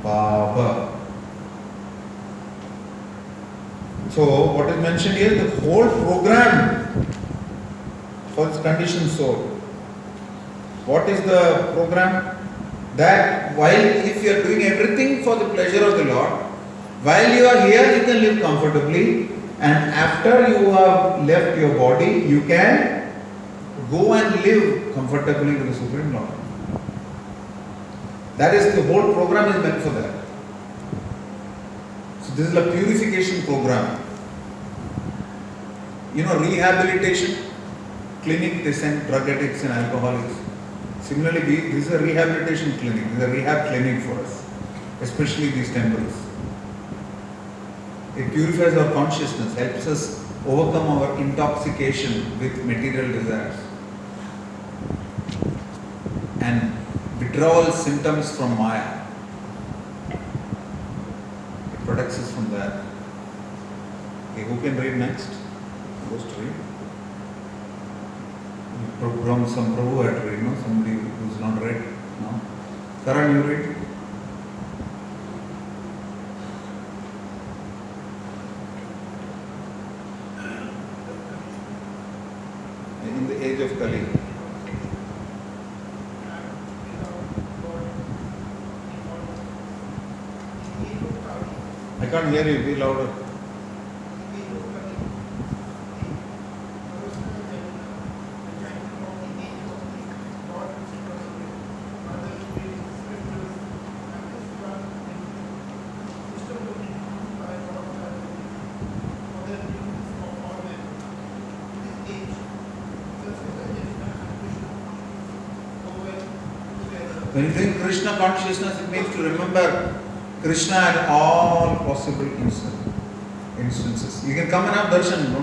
Papa. So what is mentioned here, the whole program for this conditioned soul. What is the program? That while if you are doing everything for the pleasure of the Lord, while you are here you can live comfortably, and after you have left your body you can go and live comfortably with the Supreme Lord. That is, the whole program is meant for that. So this is a purification program. You know, rehabilitation clinic, they send drug addicts and alcoholics. Similarly, this is a rehabilitation clinic, this is a rehab clinic for us, especially these temples. It purifies our consciousness, helps us overcome our intoxication with material desires and withdrawal symptoms from Maya. It protects us from that. Okay, who can read next? Who goes to read? From some Prabhu had to read, no? Somebody who's not read? No? Karan, you read? In the age of Kali. I can't hear you, be louder. When you think Krishna consciousness, it means to remember Krishna at all possible instances. You can come and have darshan,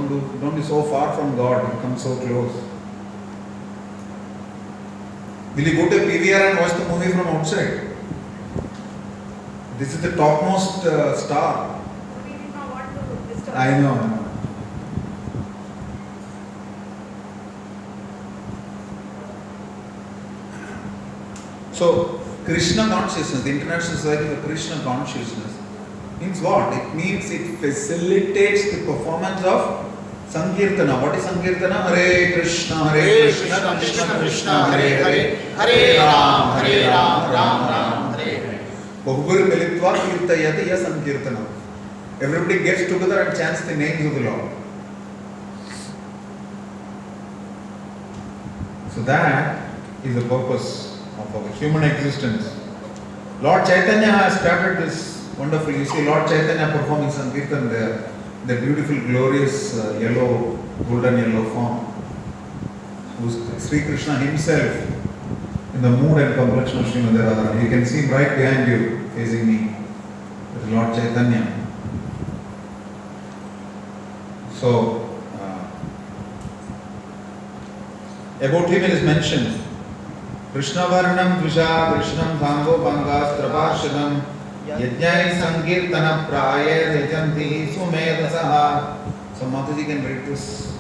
don't be so far from God, you come so close. Will you go to PVR and watch the movie from outside? This is the topmost star. I know. So, Krishna consciousness, the International Society for Krishna Consciousness, means what? It means it facilitates the performance of Sankirtana. What is Sankirtana? Hare Krishna, Krishna Krishna, Hare Hare, Hare Ram, Ram Ram, Hare Hare. Bahubir Militva Kirtayati ya Sankirtana. Everybody gets together and chants the names of the Lord. So that is the purpose of our human existence. Lord Chaitanya has started this wonderful. You see Lord Chaitanya performing Sankirtan there, the beautiful, glorious yellow, golden yellow form, who's Sri Krishna himself in the mood and complexion of Srimati Radharani. You can see him right behind you, facing me. That is Lord Chaitanya. So, about him it is mentioned. Krishna Varnam Dvisha Krishnam Thango Pangas Traparshadam Yajnai Sankirtana Praya Yajanti Sumedasaha. So Mataji can read this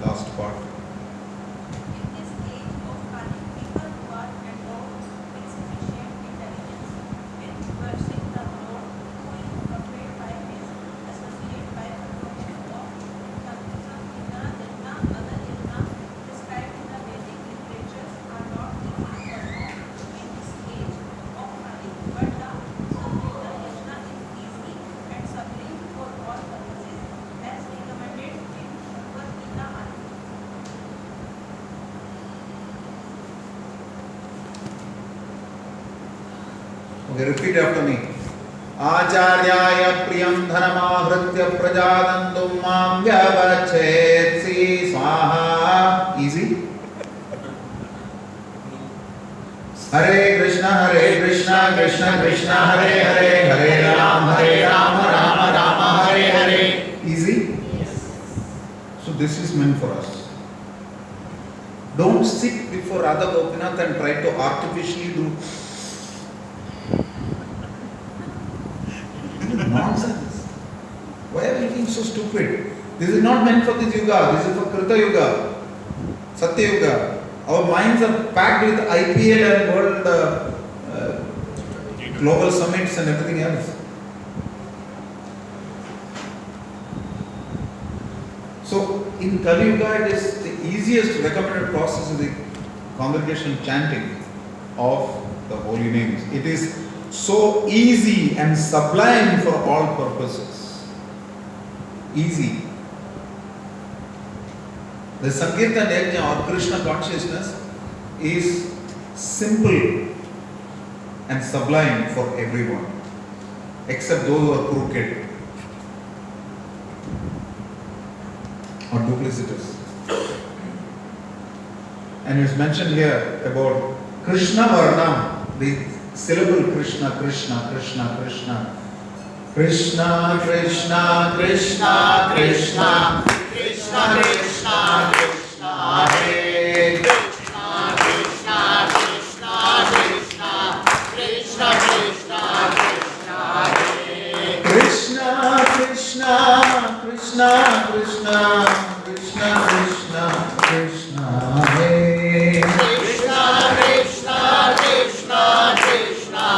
last part. In this age of Kali, people who are endowed with sufficient intelligence will worship the Lord, who is portrayed by his associate by performing of Tattva, Yajna, other yajna described in the Vedic literatures are not easy to perform in this age of Kali, but the Sankirtan yajna is easy and sublime for all purposes, as recommended in Bhagavad Gita. Okay, repeat after me. Acharyaya priyam dhanamahritya prajadandum mam vyavachetsi swaha. Easy. Hare Krishna, Krishna Krishna, Hare Hare, Hare Ram, Rama, Hare Hare. Easy? Yes. So this is meant for us. Don't sit before Radha Gopinath and try to artificially do nonsense. Why are we being so stupid? This is not meant for this yuga. This is for Krita Yuga, Satya Yuga. Our minds are packed with IPL and world global summits and everything else. So in Kali Yuga, it is the easiest recommended process of the congregation chanting of the holy names. It is so easy and sublime for all purposes. Easy. The Sankirtan Yajna or Krishna consciousness is simple and sublime for everyone, except those who are crooked or duplicitous. And it's mentioned here about Krishna Varnam, the syllable Krishna, Krishna, Krishna, Krishna. Krishna, Krishna, Krishna, Krishna, Krishna, Krishna, Krishna, Hare Krishna, Krishna, Krishna, Krishna, Krishna, Krishna, Krishna, Hare Krishna, Krishna, Krishna, Krishna, Krishna, Krishna, Krishna, Hare Krishna, Krishna, Krishna,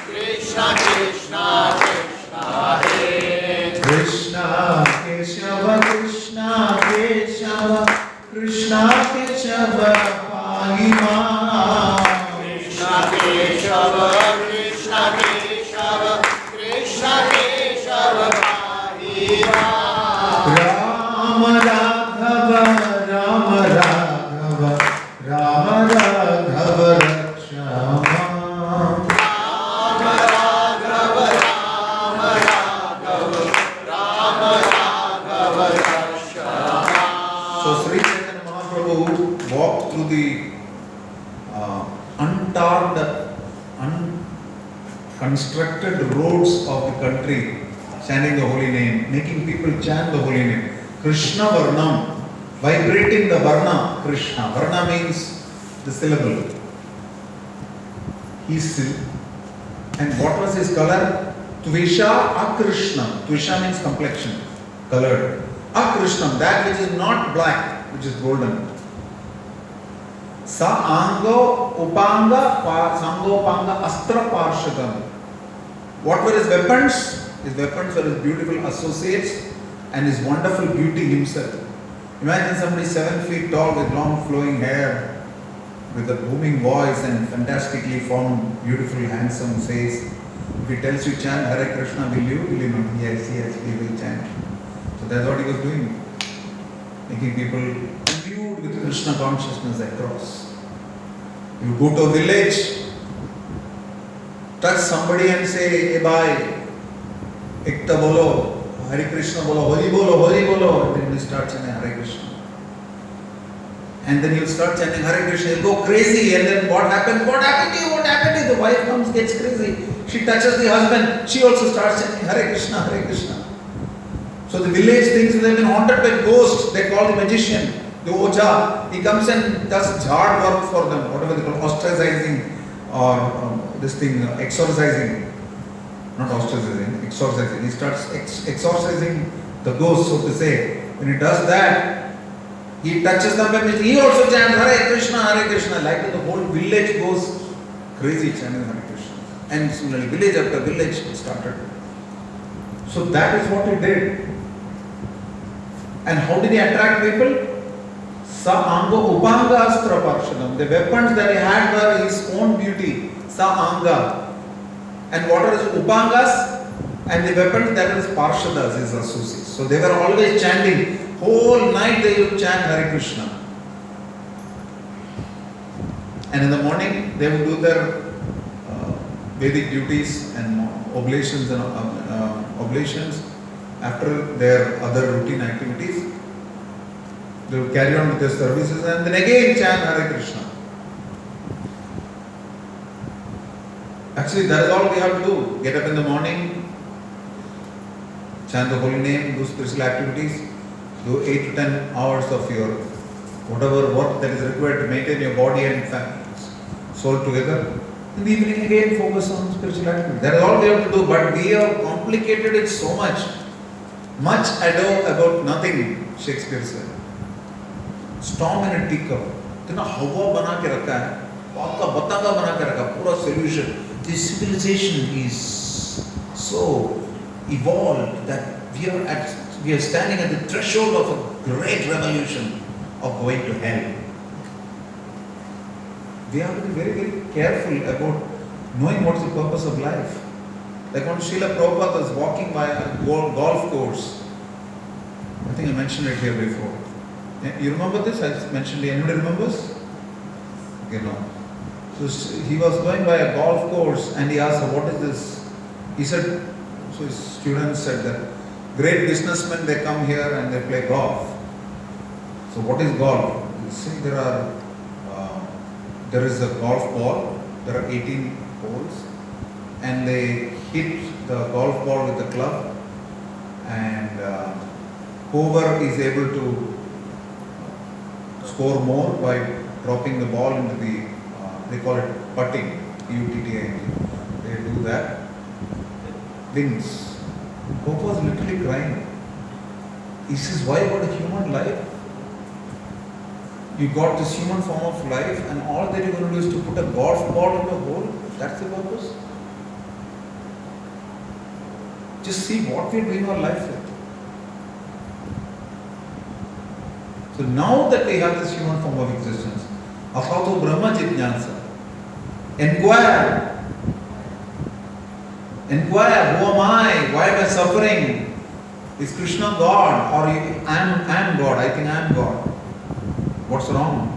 Krishna, Krishna, Krishna, Krishna Keshava, Krishna Keshava, Krishna Keshava, Pahima. Krishna Keshava, Krishna Keshava, Krishna Keshava, Pahima. Rama Raghava, Rama Raghava, Rama Raghava, Rakshama. Walked through the untarred, unconstructed roads of the country, chanting the holy name, making people chant the holy name. Krishna Varnam, vibrating the Varna, Krishna. Varna means the syllable. And what was his color? Tvisha Akrishna. Tvisha means complexion, colored. Akrishna, that which is not black, which is golden. Sa Ango Upanga Sango Panga Astra Parshadam. What were his weapons? His weapons were his beautiful associates and his wonderful beauty himself. Imagine somebody 7 feet tall with long flowing hair, with a booming voice and fantastically formed, beautiful, handsome face. If he tells you chant Hare Krishna, will you? Will you not? Yes, we will chant. So that's what he was doing. Making people imbued with Krishna consciousness across. You go to a village, touch somebody and say, hey bhai, ekta bolo, Hare Krishna bolo, Hari bolo, Hari bolo. And then you start chanting Hare Krishna. And then you start chanting Hare Krishna, you'll go crazy. And then what happens? What happened to you? What happened to you? The wife comes, gets crazy. She touches the husband. She also starts chanting Hare Krishna, Hare Krishna. So the village thinks they've been haunted by ghosts. They call the magician, the Oja. He comes and does jhad work for them, whatever they call ostracizing or exorcising. Not ostracizing, exorcising. He starts exorcising the ghosts, so to say. When he does that, he touches them and he also chants Hare Krishna, like the whole village goes crazy chanting Hare Krishna. And similarly, village after village started. So that is what he did. And how did he attract people? Sa Anga Upanga Astra Parshadam. The weapons that he had were his own beauty. Sa Anga. And what are his Upangas? And the weapons that is Parshadas, his associates. So they were always chanting. Whole night they would chant Hare Krishna. And in the morning they would do their Vedic duties and oblations and oblations. After their other routine activities, they would carry on with their services and then again chant Hare Krishna. Actually, that is all we have to do. Get up in the morning, chant the holy name, do spiritual activities, do 8 to 10 hours of your whatever work that is required to maintain your body and soul together. In the evening again, focus on spiritual activities. That is all we have to do, but we have complicated it so much. Much ado about nothing, Shakespeare said. Storm in a teacup. इतना हवा बना के रखा है, आपका बतांगा बना के रखा, पूरा solution. This civilization is so evolved that we are standing at the threshold of a great revolution of going to hell. We have to be very, very careful about knowing what is the purpose of life. Like when Srila Prabhupada was walking by a golf course, I think I mentioned it here before. You remember this? I mentioned it. Anybody remembers? Okay, no. So he was going by a golf course and he asked, what is this? He said, so his students said that great businessmen, they come here and they play golf. So what is golf? You see, there is a golf ball, there are 18 holes, and they hit the golf ball with a club, and whoever is able to score more by dropping the ball into the, they call it putting, P-U-T-T-I-N-G. They do that, wins. Hope was literally crying. He says, why about a human life? You got this human form of life and all that you're going to do is to put a golf ball in the hole? That's the purpose? Just see what we're doing our life with. So now that we have this human form of existence, Asato Brahma Jitnyansa, inquire. Inquire, who am I? Why am I suffering? Is Krishna God? Or I am God? I think I am God. What's wrong?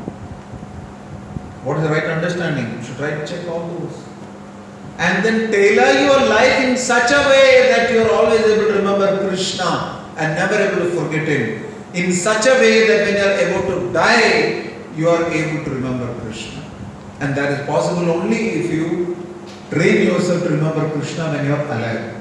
What is the right understanding? You should try to check all those. And then tailor your life in such a way that you are always able to remember Krishna and never able to forget Him. In such a way that when you are able to die, you are able to remember Krishna. And that is possible only if you train yourself to remember Krishna when you are alive.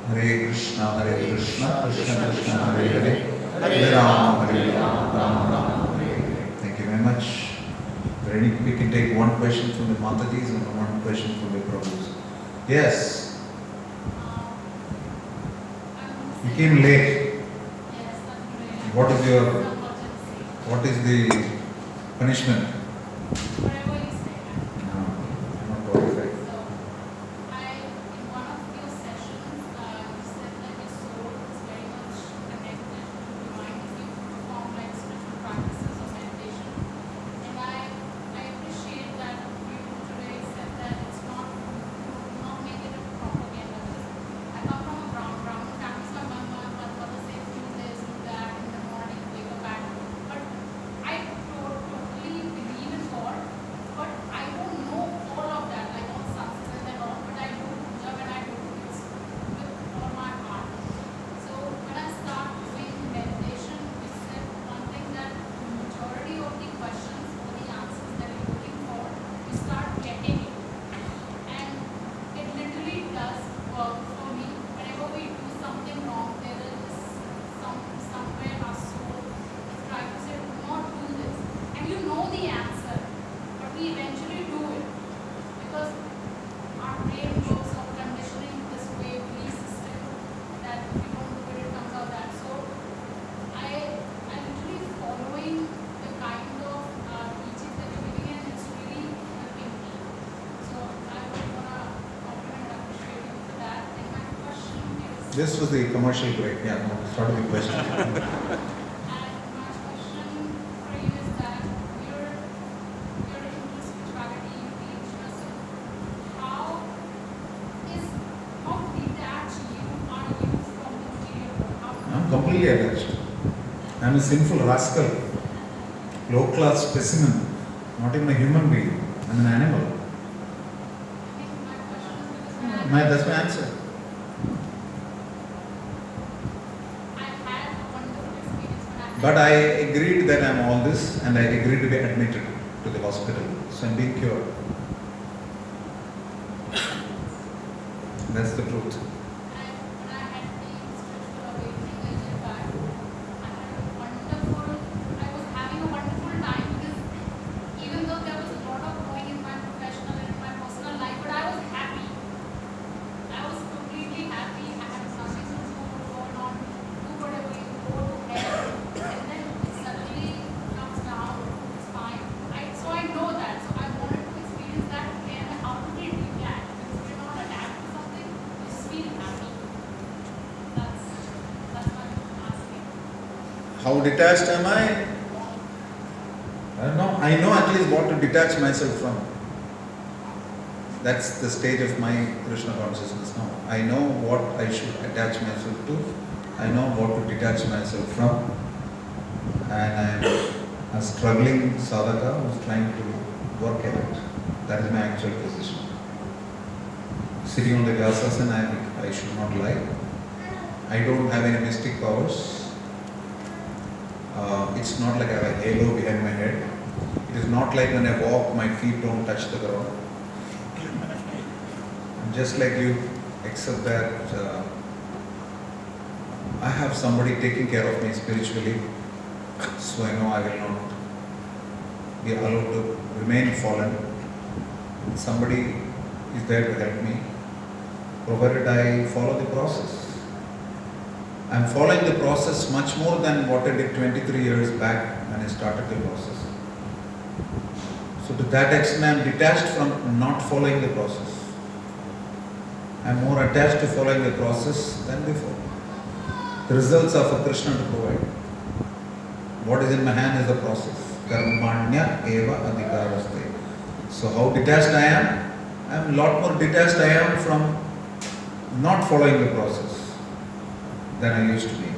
Hare Krishna, Krishna Krishna, Hare Hare, Hare Rama, Rama Rama, Hare Hare. Thank you very much. We can take one question from the Matajis and one question from the Prabhus. Yes. You came late. What is the punishment? Whatever you say. No, not qualified. So, in one of your sessions, you said that your soul is very much connected to divine if you perform like spiritual practices or meditation. And I appreciate that you today said that it's not, you do not make it a propaganda. I come from a Brahmin family, so my mother says do this, do that in the morning, wake up at. But I totally believe in God, but I don't know all of that, like all substances and all, but I do puja when I do it with all my heart. So when I start doing meditation, you said one thing that the majority of the questions or the answers that you're looking for, you start getting it. And it literally does work for me. Whenever we do something wrong, there is somewhere our soul is trying to say, do not do this. And you know the answer, but we eventually do it because our brain works on conditioning this way, belief system, that if you don't do it, it comes out that. So I'm literally following the kind of teachings that you're giving, and it's really helping me. So I would want to compliment and appreciate you for that. And my question is, This was the commercial break. Yeah, no, start with the question. and my question for you is that you're into spirituality, you teach us. So how detached are you from the material world? I'm completely attached. I'm a sinful rascal, low-class specimen, not even a human being. I'm an animal. I think my question is because That's my answer. I've had a wonderful experience when I But I agreed that I'm all this and I agreed to be admitted to the hospital. So I'm being cured. That's the truth. when I had the spiritual awakening, I did that. I was having a wonderful time because even though there was a lot of going in my professional and in my personal life, but I was happy. I was completely happy. I had nothing to do, go on, do whatever you go to hell, and then it suddenly comes down. It's fine. So I know that. So I wanted to experience that again. How to be detached? Because we're not attached to something. We just feel happy. That's what I'm asking. How detached am I? I don't know. I know at least what to detach myself from. That's the stage of my Krishna consciousness now. I know what I should attach myself to. I know what to detach myself from. And I'm a struggling sadhaka who's trying to work at it. That is my actual position. Sitting on the Vyasasana, I should not lie. I don't have any mystic powers. It's not like I have a halo behind my head. It is not like when I walk, my feet don't touch the ground. I'm just like you, except that I have somebody taking care of me spiritually, so I know I will not be allowed to remain fallen. Somebody is there to help me, provided I follow the process. I'm following the process much more than what I did 23 years back when I started the process. So to that extent, I'm detached from not following the process. I'm more attached to following the process than before. The results are for Krishna to provide. What is in my hand is the process. Karmanya eva adhikaraste. So how detached I am? I'm a lot more detached I am from not following the process than I used to be.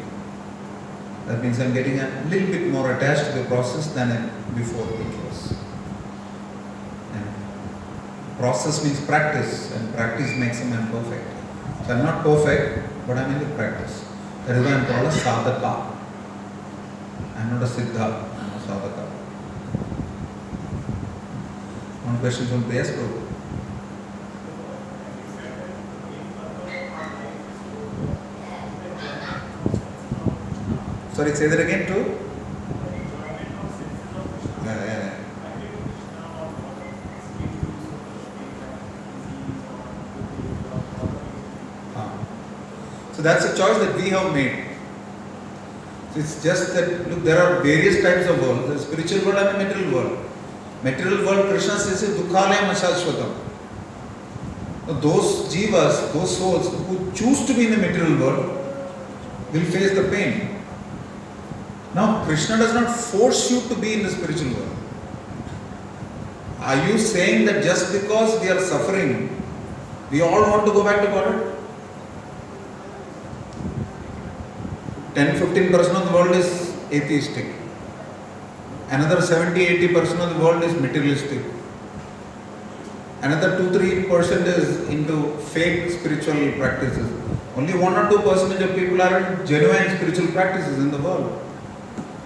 That means I'm getting a little bit more attached to the process than before it was. And process means practice, and practice makes a man perfect. So I'm not perfect, but I'm in the practice. That is why I'm called a sadhaka. I'm not a siddha, I'm a sadhaka. One question from P.S. Prabhu. Sorry, say that again too. Yeah. So that's a choice that we have made. So it's just that, look, there are various types of worlds. There is spiritual world and a material world. Material world, Krishna says, dukhalayam ashashvatam. Those jivas, those souls who choose to be in the material world will face the pain. Now, Krishna does not force you to be in the spiritual world. Are you saying that just because we are suffering, we all want to go back to God? 10-15% of the world is atheistic. Another 70-80% of the world is materialistic. Another 2-3% is into fake spiritual practices. Only 1 or 2% of people are in genuine spiritual practices in the world.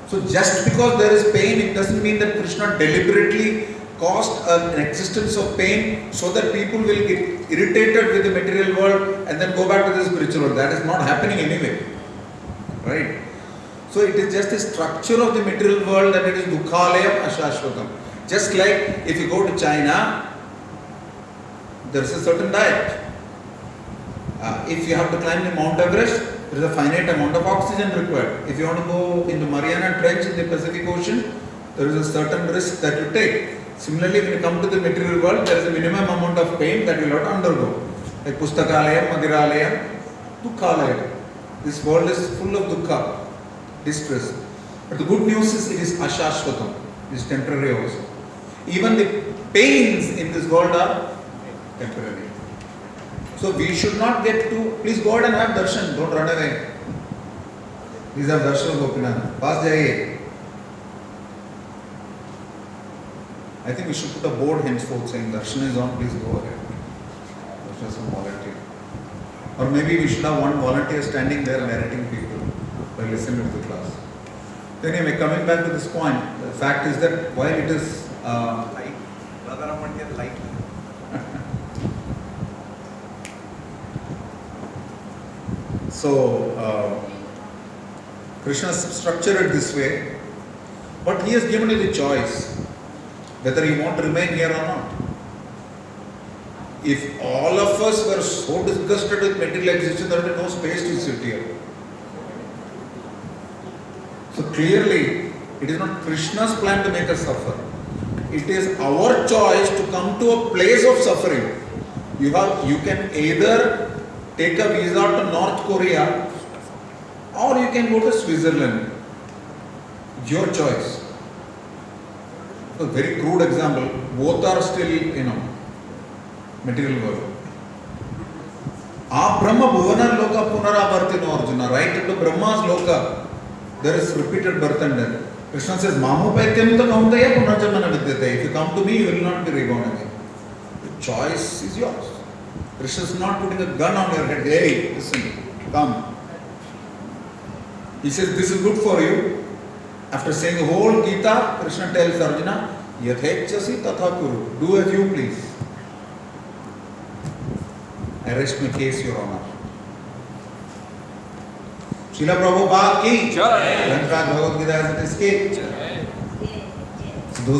So just because there is pain, it doesn't mean that Krishna deliberately caused an existence of pain so that people will get irritated with the material world and then go back to the spiritual world. That is not happening anyway. Right? So it is just the structure of the material world that it is dukhalayam ashashvatam. Just like if you go to China, there is a certain diet. If you have to climb the Mount Everest, there is a finite amount of oxygen required. If you want to go into Mariana Trench in the Pacific Ocean, there is a certain risk that you take. Similarly, when you come to the material world, there is a minimum amount of pain that you will have to undergo. Like Pustakalayam, Madhiralayam, Dukhalayam. This world is full of dukkha, distress. But the good news is it is ashashvatam. It is temporary also. Even the pains in this world are temporary. So we should not get to, please go ahead and have darshan, don't run away. Please have darshan of Gopinath. Paas jaiye. I think we should put a board henceforth saying darshan is on, please go ahead. Darshan is a volunteer. Or maybe we should have one volunteer standing there narrating people while listening to the class. Anyway, coming back to this point, the fact is that while it is light, so Krishna structured it this way, but he has given you the choice whether you want to remain here or not. If all of us were so disgusted with material existence, there would be no space to sit here. So clearly, it is not Krishna's plan to make us suffer. It is our choice to come to a place of suffering. You can either take a visa to North Korea or you can go to Switzerland. Your choice. A very crude example, both are still, material world. Brahma Bhuvana Loka Punaravartino Arjuna, right into Brahma's Loka, there is repeated birth and death. Krishna says, Mamupaityam ta kauntaya punarjanmana vidyate. If you come to me, you will not be reborn again. The choice is yours. Krishna is not putting a gun on your head. Hey, listen, come. He says, this is good for you. After saying the whole Gita, Krishna tells Arjuna, Yathechasi tatha kuru. Do as you please. I rest my case, Your Honor. Srila Prabhupada ki Jai. Grantha Bhagavad Gita as it is ki